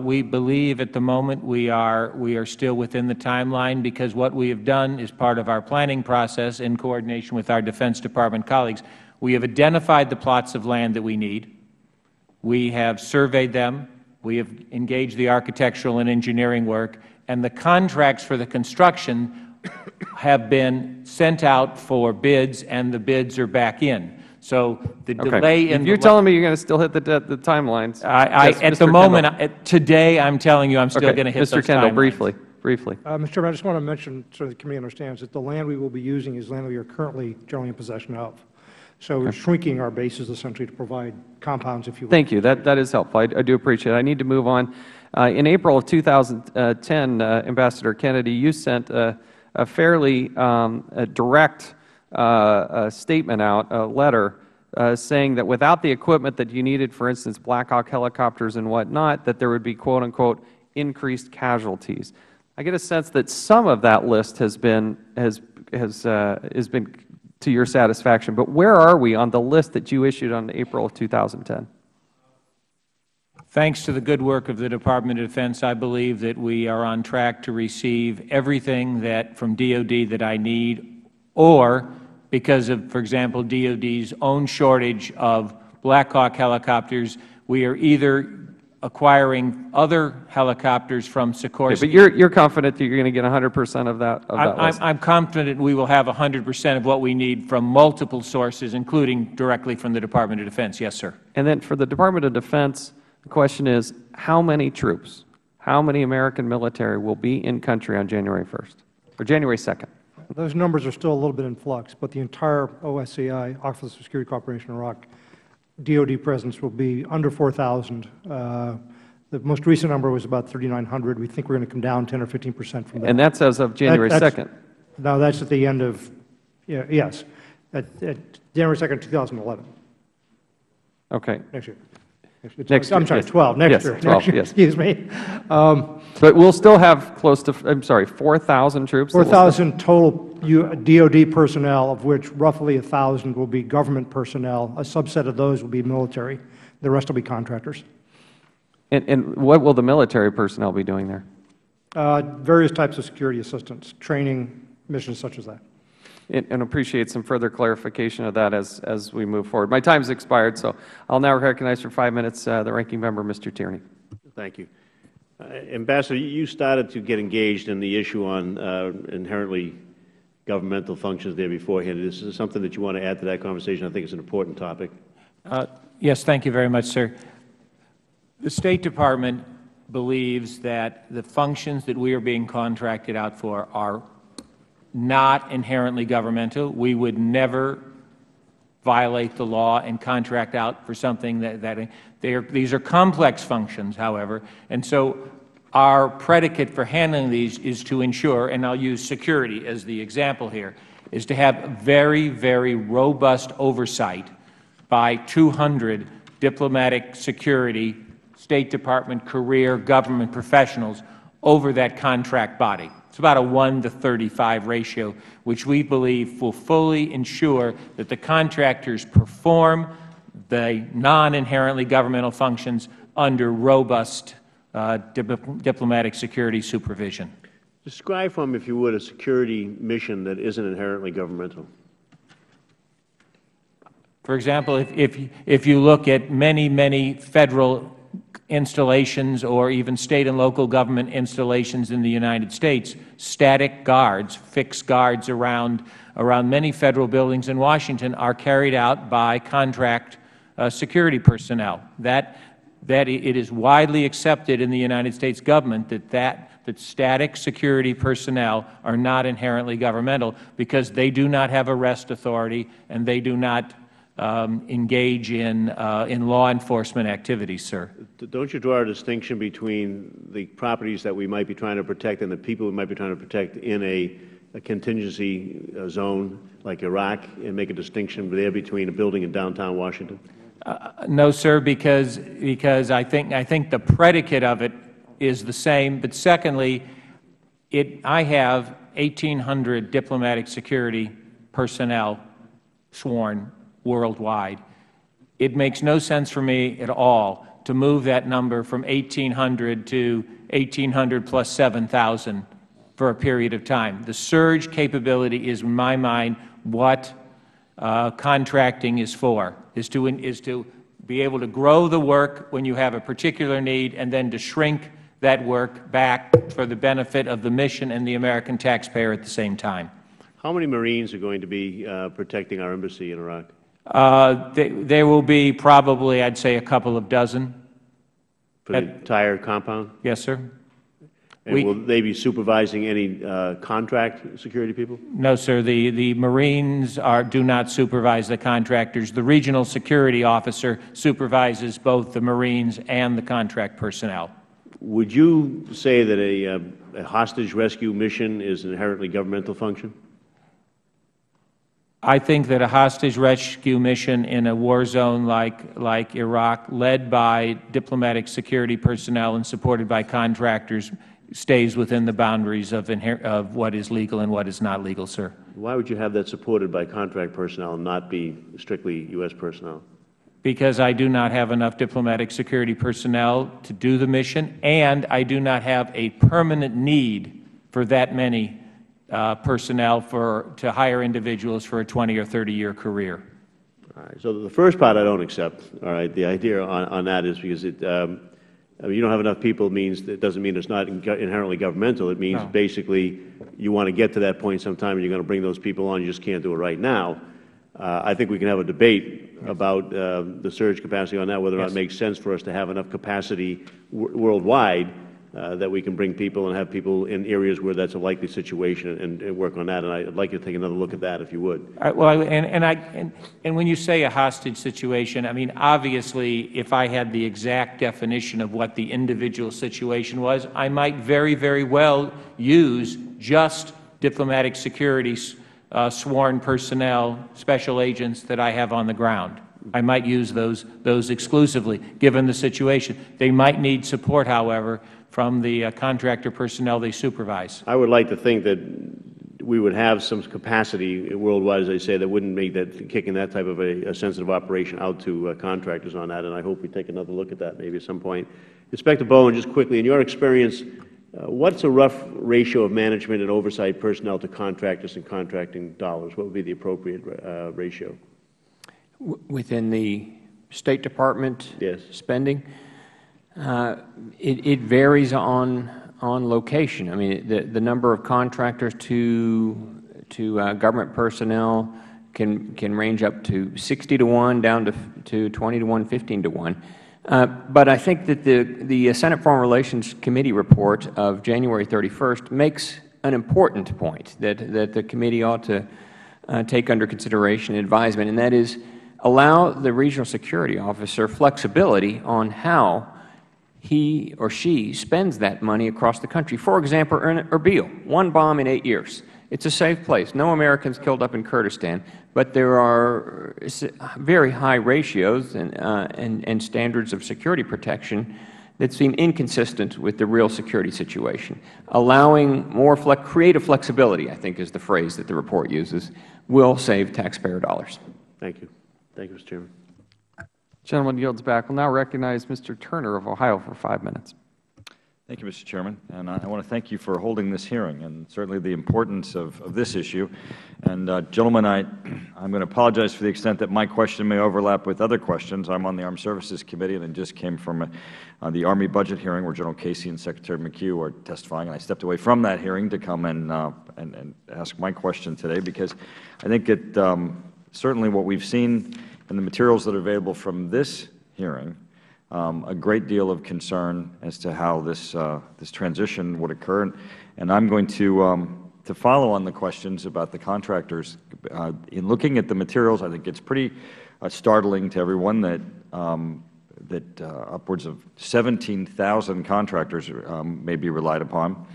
We believe at the moment we are still within the timeline, because what we have done is part of our planning process in coordination with our Defense Department colleagues. We have identified the plots of land that we need. We have surveyed them. We have engaged the architectural and engineering work, and the contracts for the construction have been sent out for bids, and the bids are back in. So the delay in you're telling me you're going to still hit the timelines. At the moment, today, I'm telling you I'm still going to hit those timelines. Mr. Kendall, briefly. Mr. Chairman, I just want to mention, so the committee understands, that the land we will be using is land we are currently generally in possession of. So we're shrinking our bases essentially to provide compounds, if you will. Thank you. That is helpful. I do appreciate it. I need to move on. In April of 2010, Ambassador Kennedy, you sent a fairly direct statement out, a letter, saying that without the equipment that you needed, for instance, Black Hawk helicopters and whatnot, that there would be, quote unquote, increased casualties. I get a sense that some of that list has been to your satisfaction, but where are we on the list that you issued on April of 2010? Thanks to the good work of the Department of Defense, I believe that we are on track to receive everything from DoD that I need, or because of, for example, DoD's own shortage of Black Hawk helicopters, we are either acquiring other helicopters from Sikorsky. Okay, but you're confident that you're going to get 100% of that list? I'm confident we will have 100% of what we need from multiple sources, including directly from the Department of Defense. Yes, sir. And then for the Department of Defense, the question is, how many troops, how many American military will be in country on January 1st or January 2nd? Those numbers are still a little bit in flux, but the entire OSCI, Office of Security Cooperation in Iraq, DoD presence will be under 4,000. The most recent number was about 3,900. We think we're going to come down 10 or 15% from that. And that's as of January 2nd? No, that's at the end of, yes, at January 2nd, 2011. Okay. Next year. Next year. I'm sorry, 12, next year. 12, yes. Excuse me. But we'll still have close to, I'm sorry, 4,000 troops? 4,000 total DoD personnel, of which roughly 1,000 will be government personnel. A subset of those will be military. The rest will be contractors. And what will the military personnel be doing there? Various types of security assistance, training, missions such as that. And appreciate some further clarification of that as we move forward. My time has expired, so I'll now recognize for 5 minutes the Ranking Member, Mr. Tierney. Thank you. Ambassador, you started to get engaged in the issue on inherently governmental functions there beforehand. Is this something that you want to add to that conversation? I think it's an important topic. Yes, thank you very much, sir. The State Department believes that the functions that we are being contracted out for are not inherently governmental. We would never violate the law and contract out for something these are complex functions, however, and so our predicate for handling these is to ensure, and I'll use security as the example here, is to have very, very robust oversight by 200 diplomatic security, State Department career government professionals over that contract body. It's about a 1 to 35 ratio, which we believe will fully ensure that the contractors perform the non-inherently governmental functions under robust diplomatic security supervision. Describe for me, if you would, a security mission that isn't inherently governmental. For example, if you look at many Federal installations or even State and local government installations in the United States, static guards, fixed guards around many Federal buildings in Washington are carried out by contract security personnel. That it is widely accepted in the United States government that static security personnel are not inherently governmental because they do not have arrest authority and they do not engage in law enforcement activities, sir. Don't you draw a distinction between the properties that we might be trying to protect and the people we might be trying to protect in a contingency zone like Iraq, and make a distinction there between a building in downtown Washington? No, sir, because I think the predicate of it is the same. But secondly, I have 1,800 diplomatic security personnel sworn worldwide. It makes no sense for me at all to move that number from 1,800 to 1,800 plus 7,000 for a period of time. The surge capability is, in my mind, what contracting is for, is to be able to grow the work when you have a particular need, and then to shrink that work back for the benefit of the mission and the American taxpayer at the same time. How many Marines are going to be protecting our embassy in Iraq? There will be probably, I'd say, a couple of dozen. For the entire compound? Yes, sir. And will they be supervising any contract security people? No, sir. The Marines do not supervise the contractors. The regional security officer supervises both the Marines and the contract personnel. Would you say that a hostage rescue mission is an inherently governmental function? I think that a hostage rescue mission in a war zone like Iraq, led by diplomatic security personnel and supported by contractors, stays within the boundaries of what is legal and what is not legal, sir. Why would you have that supported by contract personnel and not be strictly U.S. personnel? Because I do not have enough diplomatic security personnel to do the mission, and I do not have a permanent need for that many personnel to hire individuals for a 20 or 30-year career. All right. So the first part I don't accept. All right. The idea on that is because you don't have enough people doesn't mean it's not inherently governmental. It means basically you want to get to that point sometime and you're going to bring those people on. You just can't do it right now. I think we can have a debate about the surge capacity on that, whether or not it makes sense for us to have enough capacity worldwide that we can bring people and have people in areas where that's a likely situation and work on that. And I'd like you to take another look at that, if you would. Well, and when you say a hostage situation, I mean, obviously, if I had the exact definition of what the individual situation was, I might very, very well use just diplomatic security sworn personnel, special agents that I have on the ground. I might use those exclusively, given the situation. They might need support, however, from the contractor personnel they supervise. I would like to think that we would have some capacity worldwide, as I say, that wouldn't make that kicking that type of a sensitive operation out to contractors on that, and I hope we take another look at that maybe at some point. Inspector Bowen, just quickly, in your experience, what's a rough ratio of management and oversight personnel to contractors and contracting dollars? What would be the appropriate ratio? Within the State Department spending? It varies on location. I mean, the number of contractors to government personnel can range up to 60 to 1, down to 20 to 1, 15 to 1. But I think that the Senate Foreign Relations Committee report of January 31st makes an important point that the committee ought to take under consideration and advisement, and that is allow the regional security officer flexibility on how he or she spends that money across the country. For example, Erbil, 1 bomb in 8 years. It's a safe place. No Americans killed up in Kurdistan, but there are very high ratios and standards of security protection that seem inconsistent with the real security situation. Allowing more creative flexibility, I think is the phrase that the report uses, will save taxpayer dollars. Thank you. Thank you, Mr. Chairman. Gentleman yields back. We'll now recognize Mr. Turner of Ohio for 5 minutes. Thank you, Mr. Chairman. And I want to thank you for holding this hearing and certainly the importance of this issue. And gentlemen, I'm going to apologize for the extent that my question may overlap with other questions. I'm on the Armed Services Committee and I just came from the Army budget hearing where General Casey and Secretary McHugh are testifying. And I stepped away from that hearing to come and ask my question today because I think certainly what we've seen in the materials that are available from this hearing, a great deal of concern as to how this transition would occur. And I'm going to follow on the questions about the contractors. In looking at the materials, I think it's pretty startling to everyone that upwards of 17,000 contractors may be relied upon.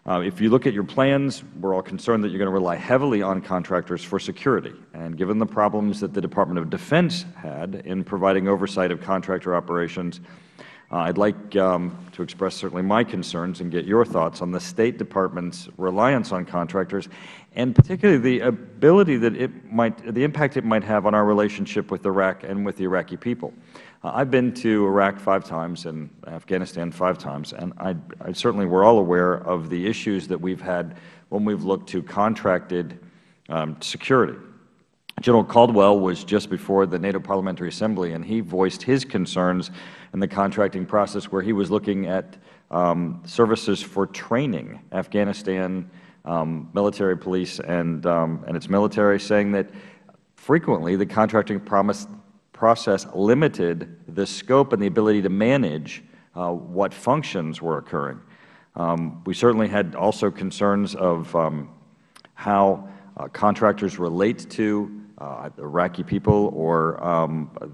If you look at your plans, we're all concerned that you're going to rely heavily on contractors for security. And given the problems that the Department of Defense had in providing oversight of contractor operations, I'd like to express certainly my concerns and get your thoughts on the State Department's reliance on contractors, and particularly the ability that the impact it might have on our relationship with Iraq and with the Iraqi people. I've been to Iraq 5 times and Afghanistan 5 times, and I certainly we're all aware of the issues that we've had when we've looked to contracted security. General Caldwell was just before the NATO Parliamentary Assembly, and he voiced his concerns in the contracting process where he was looking at services for training Afghanistan military police and its military, saying that frequently the contracting process limited the scope and the ability to manage what functions were occurring. We certainly had also concerns of how contractors relate to Iraqi people or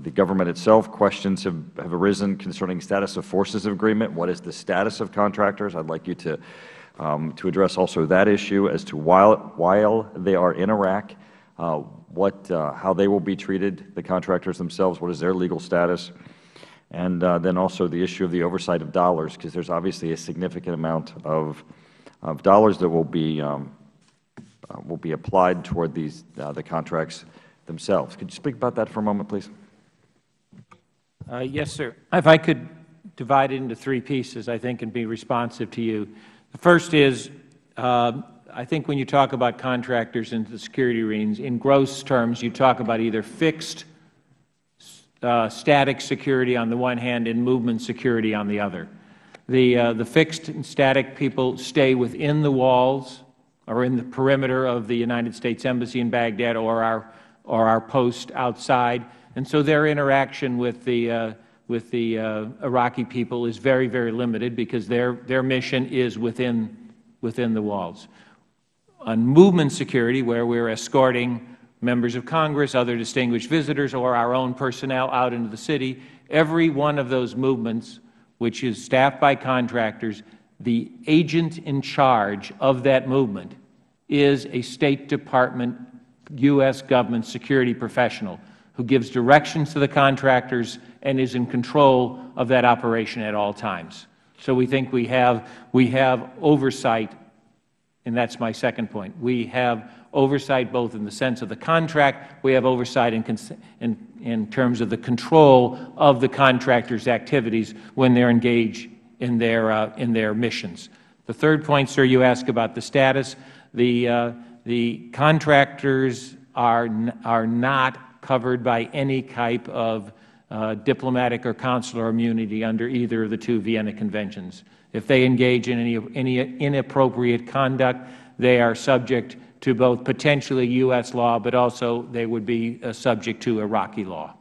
the government itself. Questions have arisen concerning status of forces of agreement. What is the status of contractors? I'd like you to address also that issue as to while they are in Iraq, how they will be treated, the contractors themselves, what is their legal status, and then also the issue of the oversight of dollars, because there's obviously a significant amount of dollars that will be applied toward the contracts themselves. Could you speak about that for a moment, please? Yes, sir. If I could divide it into three pieces, I think, and be responsive to you. The first is, I think when you talk about contractors in the security arenas, in gross terms, you talk about either fixed static security on the one hand and movement security on the other. The fixed and static people stay within the walls or in the perimeter of the United States Embassy in Baghdad or our post outside, and so their interaction with the Iraqi people is very, very limited because their mission is within the walls. On movement security, where we're escorting members of Congress, other distinguished visitors, or our own personnel out into the city, every one of those movements, which is staffed by contractors, the agent in charge of that movement is a State Department, U.S. government security professional who gives directions to the contractors and is in control of that operation at all times. So we think we have oversight, and that's my second point. We have oversight both in the sense of the contract, we have oversight in terms of the control of the contractors' activities when they're engaged in their missions. The third point, sir, you ask about the status. The contractors are not covered by any type of diplomatic or consular immunity under either of the two Vienna Conventions. If they engage in any inappropriate conduct, they are subject to both potentially U.S. law, but also they would be subject to Iraqi law.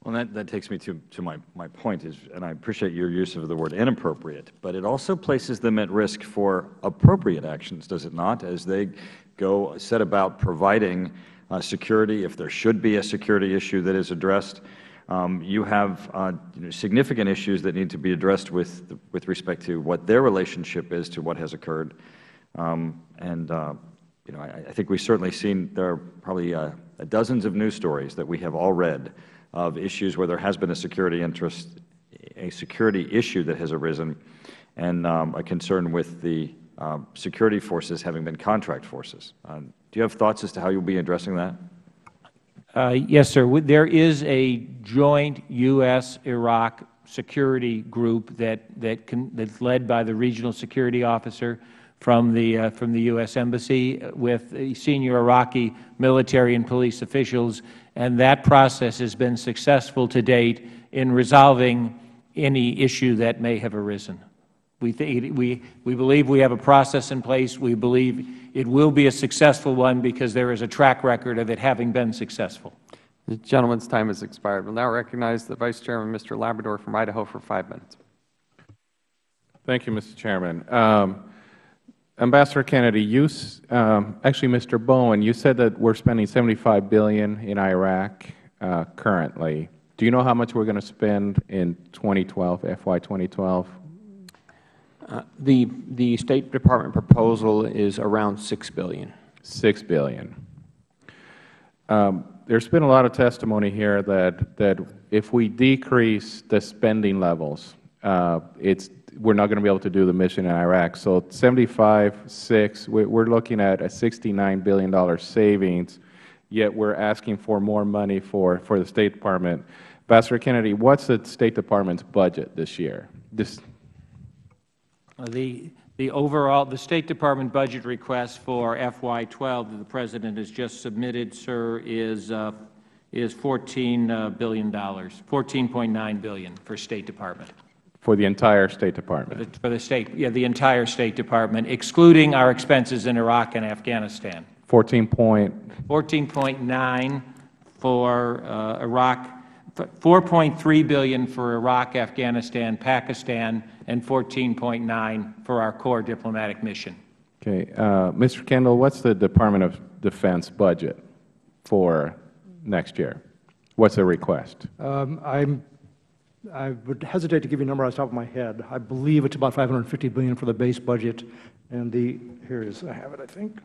Well, that takes me to my point, and I appreciate your use of the word inappropriate, but it also places them at risk for appropriate actions, does it not, as they set about providing security, if there should be a security issue that is addressed. You have significant issues that need to be addressed with respect to what their relationship is to what has occurred. I think we've certainly seen there are probably dozens of news stories that we have all read of issues where there has been a security interest, a security issue that has arisen, and a concern with the security forces having been contract forces. Do you have thoughts as to how you'll be addressing that? Yes, sir. There is a joint U.S.-Iraq security group that's led by the regional security officer from the U.S. Embassy with senior Iraqi military and police officials, and that process has been successful to date in resolving any issue that may have arisen. We believe we have a process in place. We believe it will be a successful one because there is a track record of it having been successful. The gentleman's time has expired. We will now recognize the Vice Chairman, Mr. Labrador from Idaho, for 5 minutes. Thank you, Mr. Chairman. Ambassador Kennedy, actually, Mr. Bowen, you said that we're spending $75 billion in Iraq currently. Do you know how much we're going to spend in 2012, FY 2012? The State Department proposal is around $6 billion. $6 billion. There's been a lot of testimony here that if we decrease the spending levels, we're not going to be able to do the mission in Iraq. So 75.6, we're looking at a $69 billion savings, yet we're asking for more money for the State Department. Ambassador Kennedy, what's the State Department's budget this year? The The State Department budget request for FY12 that the President has just submitted, sir, is $14 billion, $14.9 billion for State Department. For the entire State Department? For the State, yeah, the entire State Department, excluding our expenses in Iraq and Afghanistan. 14.9 for Iraq, 4.3 billion for Iraq, Afghanistan, Pakistan, and 14.9 for our core diplomatic mission. Okay, Mr. Kendall, what's the Department of Defense budget for next year? What's the request? I would hesitate to give you a number off the top of my head. I believe it's about $550 billion for the base budget, and here it is. I have it, I think.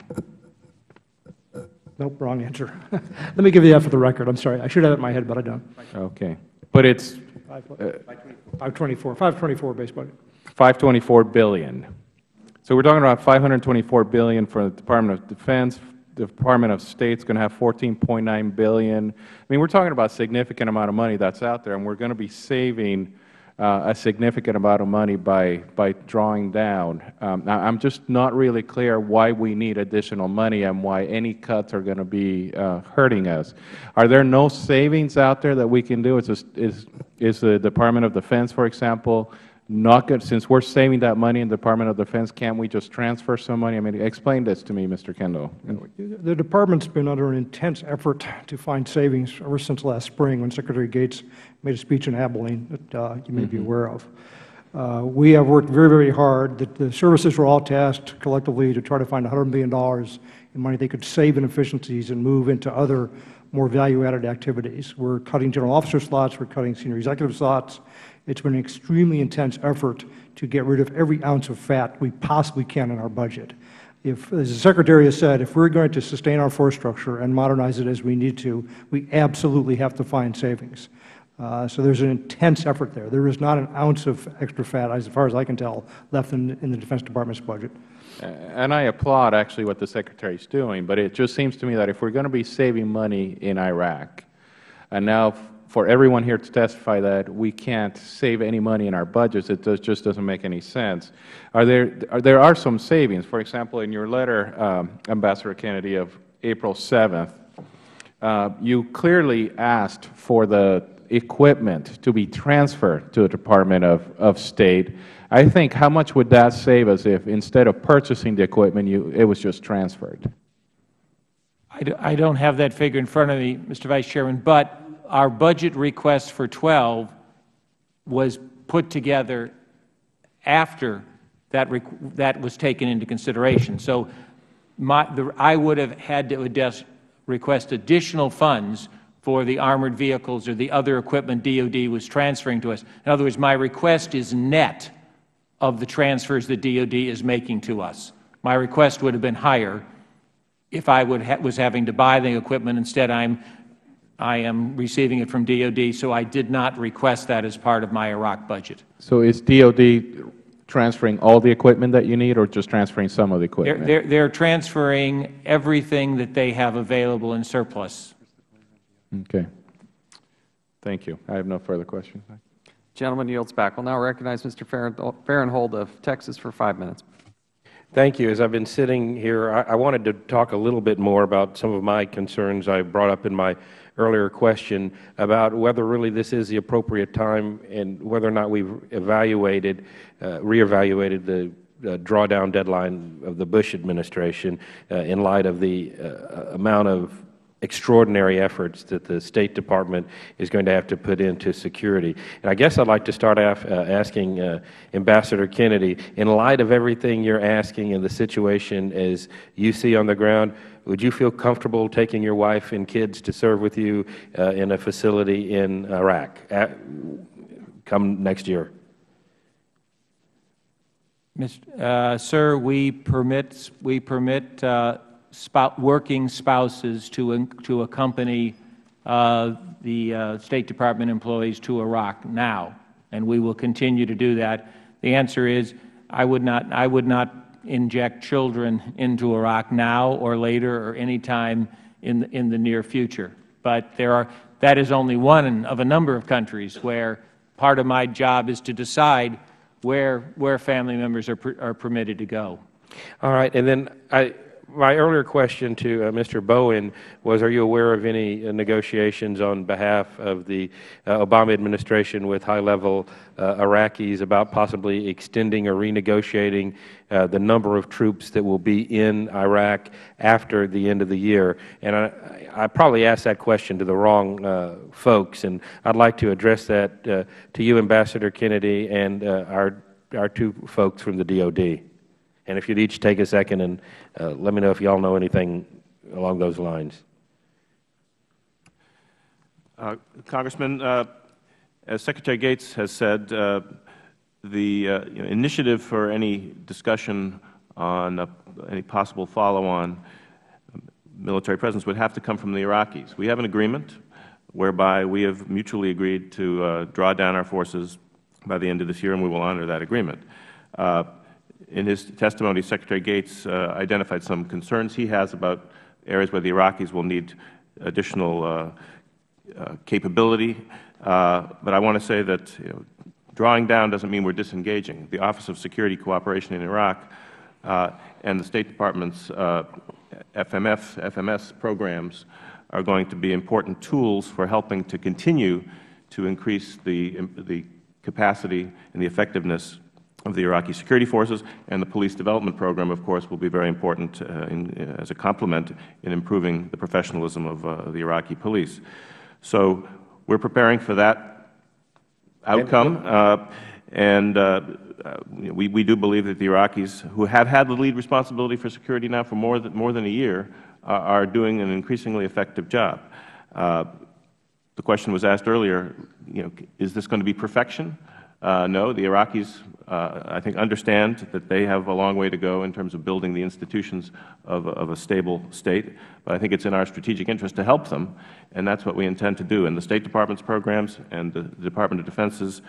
Nope, wrong answer. Let me give you that for the record. I'm sorry. I should have it in my head, but I don't. Okay, but it's 524 base budget. $524 billion. So we're talking about $524 billion for the Department of Defense. The Department of State is going to have $14.9 billion. I mean, we're talking about a significant amount of money that's out there, and we're going to be saving a significant amount of money by drawing down. Now, I'm just not really clear why we need additional money and why any cuts are going to be hurting us. Are there no savings out there that we can do? Is the Department of Defense, for example, not good? Since we're saving that money in the Department of Defense, can't we just transfer some money? I mean, explain this to me, Mr. Kendall. The Department's been under an intense effort to find savings ever since last spring when Secretary Gates made a speech in Abilene that you may be aware of. We have worked very, very hard. The services were all tasked collectively to try to find $100 million in money they could save in efficiencies and move into other more value-added activities. We're cutting general officer slots. We're cutting senior executive slots. It's been an extremely intense effort to get rid of every ounce of fat we possibly can in our budget. If, as the Secretary has said, if we're going to sustain our force structure and modernize it as we need to, we absolutely have to find savings. So there's an intense effort there. There is not an ounce of extra fat, as far as I can tell, left in the Defense Department's budget. And I applaud actually what the Secretary is doing, but it just seems to me that if we're going to be saving money in Iraq, and now for everyone here to testify that we can't save any money in our budgets, it just doesn't make any sense. There are some savings. For example, in your letter, Ambassador Kennedy, of April 7th, you clearly asked for the equipment to be transferred to the Department of State. I think, how much would that save us if instead of purchasing the equipment, it was just transferred? I don't have that figure in front of me, Mr. Vice Chairman, but our budget request for 12 was put together after that was taken into consideration. So I would have had to request additional funds for the armored vehicles or the other equipment DOD was transferring to us. In other words, my request is net of the transfers that DOD is making to us. My request would have been higher if I was having to buy the equipment. Instead, I am receiving it from DOD, so I did not request that as part of my Iraq budget. So is DOD transferring all the equipment that you need, or just transferring some of the equipment? They're transferring everything that they have available in surplus. Okay. Thank you. I have no further questions. Gentleman yields back. We'll now recognize Mr. Farenthold of Texas for 5 minutes. Thank you. As I've been sitting here, I wanted to talk a little bit more about some of my concerns I brought up in my earlier question about whether really this is the appropriate time and whether or not we've reevaluated the drawdown deadline of the Bush administration in light of the amount of extraordinary efforts that the State Department is going to have to put into security. And I guess I'd like to start off asking Ambassador Kennedy, in light of everything you're asking and the situation as you see on the ground, would you feel comfortable taking your wife and kids to serve with you in a facility in Iraq come next year? Sir, we permit working spouses to accompany the State Department employees to Iraq now, and we will continue to do that. The answer is I would not inject children into Iraq now or later or any time in the near future. But that is only one of a number of countries where part of my job is to decide where family members are permitted to go. All right. And then my earlier question to Mr. Bowen was, are you aware of any negotiations on behalf of the Obama administration with high-level Iraqis about possibly extending or renegotiating the number of troops that will be in Iraq after the end of the year? And I probably asked that question to the wrong folks, and I'd like to address that to you, Ambassador Kennedy, and our two folks from the DOD. And if you'd each take a second and let me know if you all know anything along those lines. Congressman, as Secretary Gates has said, the initiative for any discussion on any possible follow-on military presence would have to come from the Iraqis. We have an agreement whereby we have mutually agreed to draw down our forces by the end of this year, and we will honor that agreement. In his testimony, Secretary Gates identified some concerns he has about areas where the Iraqis will need additional capability. But I want to say that drawing down doesn't mean we're disengaging. The Office of Security Cooperation in Iraq and the State Department's FMS programs are going to be important tools for helping to continue to increase the capacity and the effectiveness of the Iraqi security forces, and the police development program, of course, will be very important as a complement in improving the professionalism of the Iraqi police. So we're preparing for that outcome, and we do believe that the Iraqis, who have had the lead responsibility for security now for more than a year, are doing an increasingly effective job. The question was asked earlier, is this going to be perfection? No, the Iraqis, I think, understand that they have a long way to go in terms of building the institutions of a stable state. But I think it's in our strategic interest to help them, and that's what we intend to do. And the State Department's programs and the Department of Defense's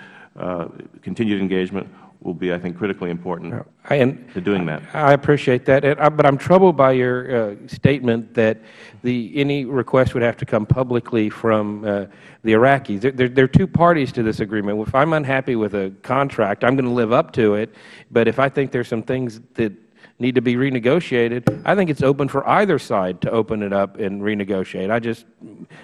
continued engagement will be, I think, critically important to doing that. I appreciate that, but I'm troubled by your statement that any request would have to come publicly from the Iraqis. There are two parties to this agreement. If I'm unhappy with a contract, I'm going to live up to it. But if I think there's some things that need to be renegotiated, I think it's open for either side to open it up and renegotiate. I just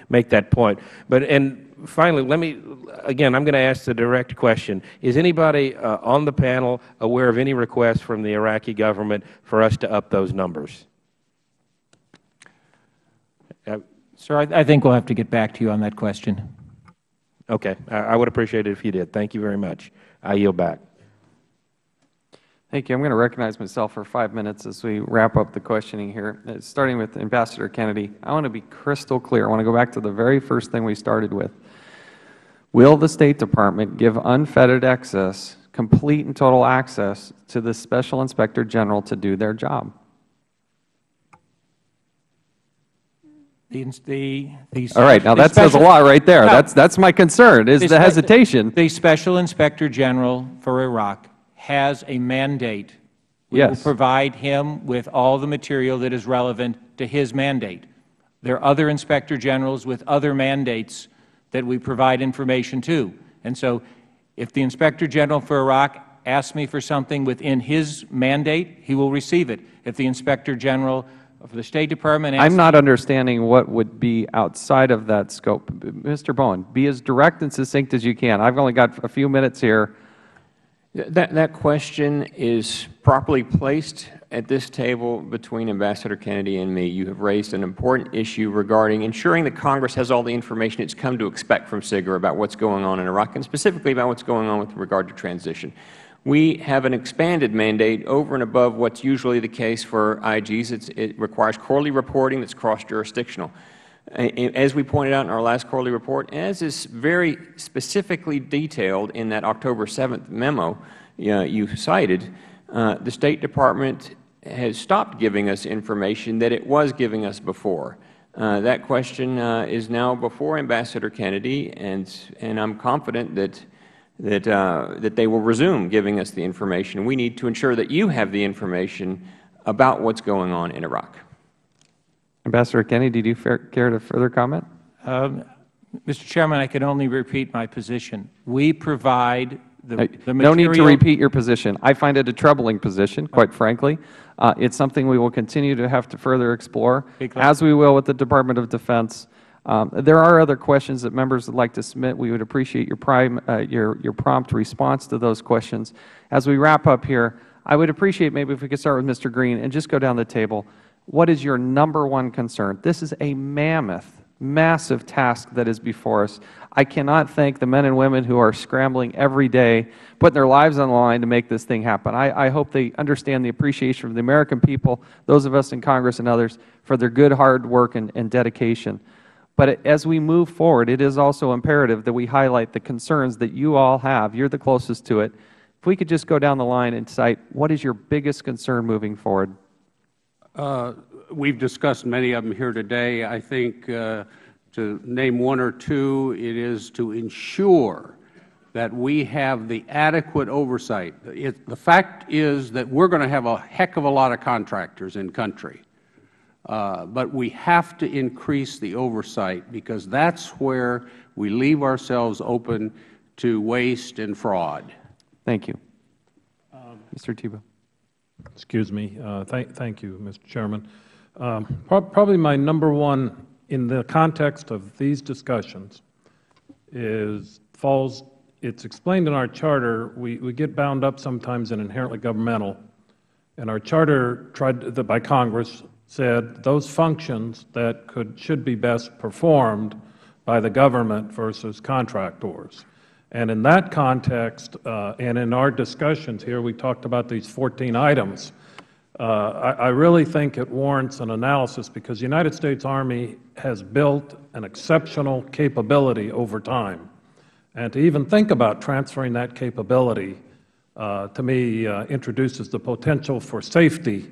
make that point. And finally, again, I'm going to ask the direct question. Is anybody on the panel aware of any requests from the Iraqi government for us to up those numbers? Sir, I think we'll have to get back to you on that question. Okay. I would appreciate it if you did. Thank you very much. I yield back. Thank you. I'm going to recognize myself for 5 minutes as we wrap up the questioning here. Starting with Ambassador Kennedy, I want to be crystal clear. I want to go back to the very first thing we started with. Will the State Department give unfettered access, complete and total access, to the Special Inspector General to do their job? All right. Now, that says a lot right there. That's my concern, is the hesitation. The Special Inspector General for Iraq has a mandate. We will provide him with all the material that is relevant to his mandate. There are other Inspector Generals with other mandates that we provide information to. And so if the Inspector General for Iraq asks me for something within his mandate, he will receive it. If the Inspector General of the State Department asks I'm not understanding what would be outside of that scope. Mr. Bowen, be as direct and succinct as you can. I've only got a few minutes here. That question is properly placed at this table between Ambassador Kennedy and me. You have raised an important issue regarding ensuring that Congress has all the information it's come to expect from SIGIR about what's going on in Iraq, and specifically about what's going on with regard to transition. We have an expanded mandate over and above what's usually the case for IGs. It requires quarterly reporting that's cross-jurisdictional. As we pointed out in our last quarterly report, as is very specifically detailed in that October 7th memo you cited, the State Department has stopped giving us information that it was giving us before. That question is now before Ambassador Kennedy, and I'm confident that they will resume giving us the information. We need to ensure that you have the information about what's going on in Iraq. Ambassador Kennedy, do you care to further comment? Mr. Chairman, I can only repeat my position. We provide No need to repeat your position. I find it a troubling position, quite frankly. It's something we will continue to have to further explore, as we will with the Department of Defense. There are other questions that members would like to submit. We would appreciate your prompt response to those questions. As we wrap up here, I would appreciate maybe if we could start with Mr. Green and just go down the table. What is your #1 concern? This is a mammoth, massive task that is before us. I cannot thank the men and women who are scrambling every day, putting their lives on the line to make this thing happen. I hope they understand the appreciation of the American people, those of us in Congress and others, for their good, hard work and dedication. But as we move forward, it is also imperative that we highlight the concerns that you all have. You're the closest to it. If we could just go down the line and cite, what is your biggest concern moving forward? We've discussed many of them here today. I think to name one or two, it is to ensure that we have the adequate oversight. The fact is that we're going to have a heck of a lot of contractors in country, but we have to increase the oversight because that's where we leave ourselves open to waste and fraud. Thank you. Mr. Tebow. Excuse me. Thank you, Mr. Chairman. Probably my #1 in the context of these discussions it's explained in our charter. We get bound up sometimes in inherently governmental, and our charter by Congress said those functions that should be best performed by the government versus contractors. And in that context, and in our discussions here, we talked about these 14 items. I really think it warrants an analysis because the United States Army has built an exceptional capability over time. And to even think about transferring that capability, to me, introduces the potential for safety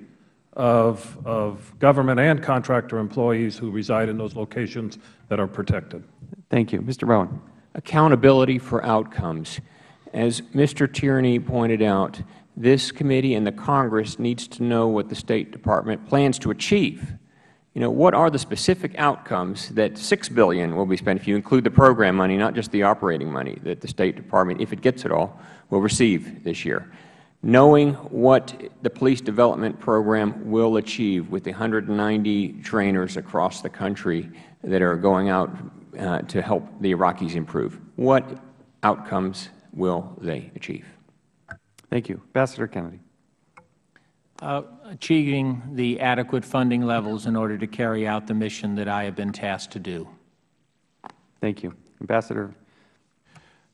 of government and contractor employees who reside in those locations that are protected. Thank you. Mr. Bowen. Accountability for outcomes. As Mr. Tierney pointed out, this committee and the Congress needs to know what the State Department plans to achieve. What are the specific outcomes that $6 billion will be spent, if you include the program money, not just the operating money, that the State Department, if it gets it all, will receive this year? Knowing what the police development program will achieve with the 190 trainers across the country that are going out to help the Iraqis improve. What outcomes will they achieve? Thank you. Ambassador Kennedy. Achieving the adequate funding levels in order to carry out the mission that I have been tasked to do. Thank you. Ambassador.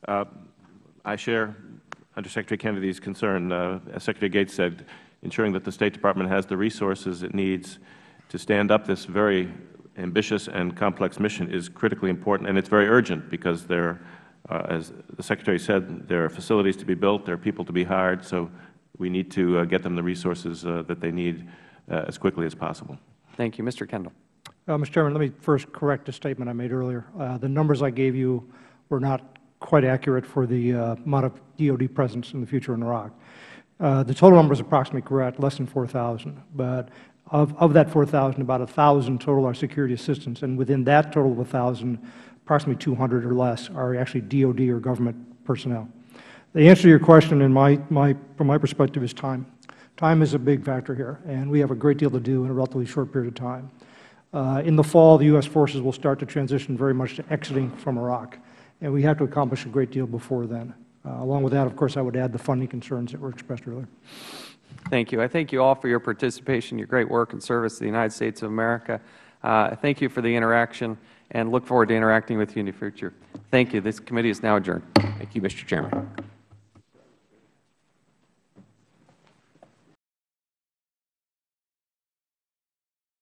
I share Undersecretary Kennedy's concern. As Secretary Gates said, ensuring that the State Department has the resources it needs to stand up this very ambitious and complex mission is critically important, and it's very urgent because there, as the Secretary said, there are facilities to be built, there are people to be hired, so we need to get them the resources that they need as quickly as possible. Thank you. Mr. Kendall. Mr. Chairman, let me first correct a statement I made earlier. The numbers I gave you were not quite accurate for the amount of DOD presence in the future in Iraq. The total number is approximately correct, less than 4,000, but of that 4,000, about 1,000 total are security assistants, and within that total of 1,000, approximately 200 or less are actually DOD or government personnel. The answer to your question, from my perspective, is time. Time is a big factor here, and we have a great deal to do in a relatively short period of time. In the fall, the U.S. forces will start to transition very much to exiting from Iraq, and we have to accomplish a great deal before then. Along with that, of course, I would add the funding concerns that were expressed earlier. Thank you. I thank you all for your participation, your great work and service to the United States of America. Thank you for the interaction, and look forward to interacting with you in the future. Thank you. This committee is now adjourned. Thank you, Mr. Chairman.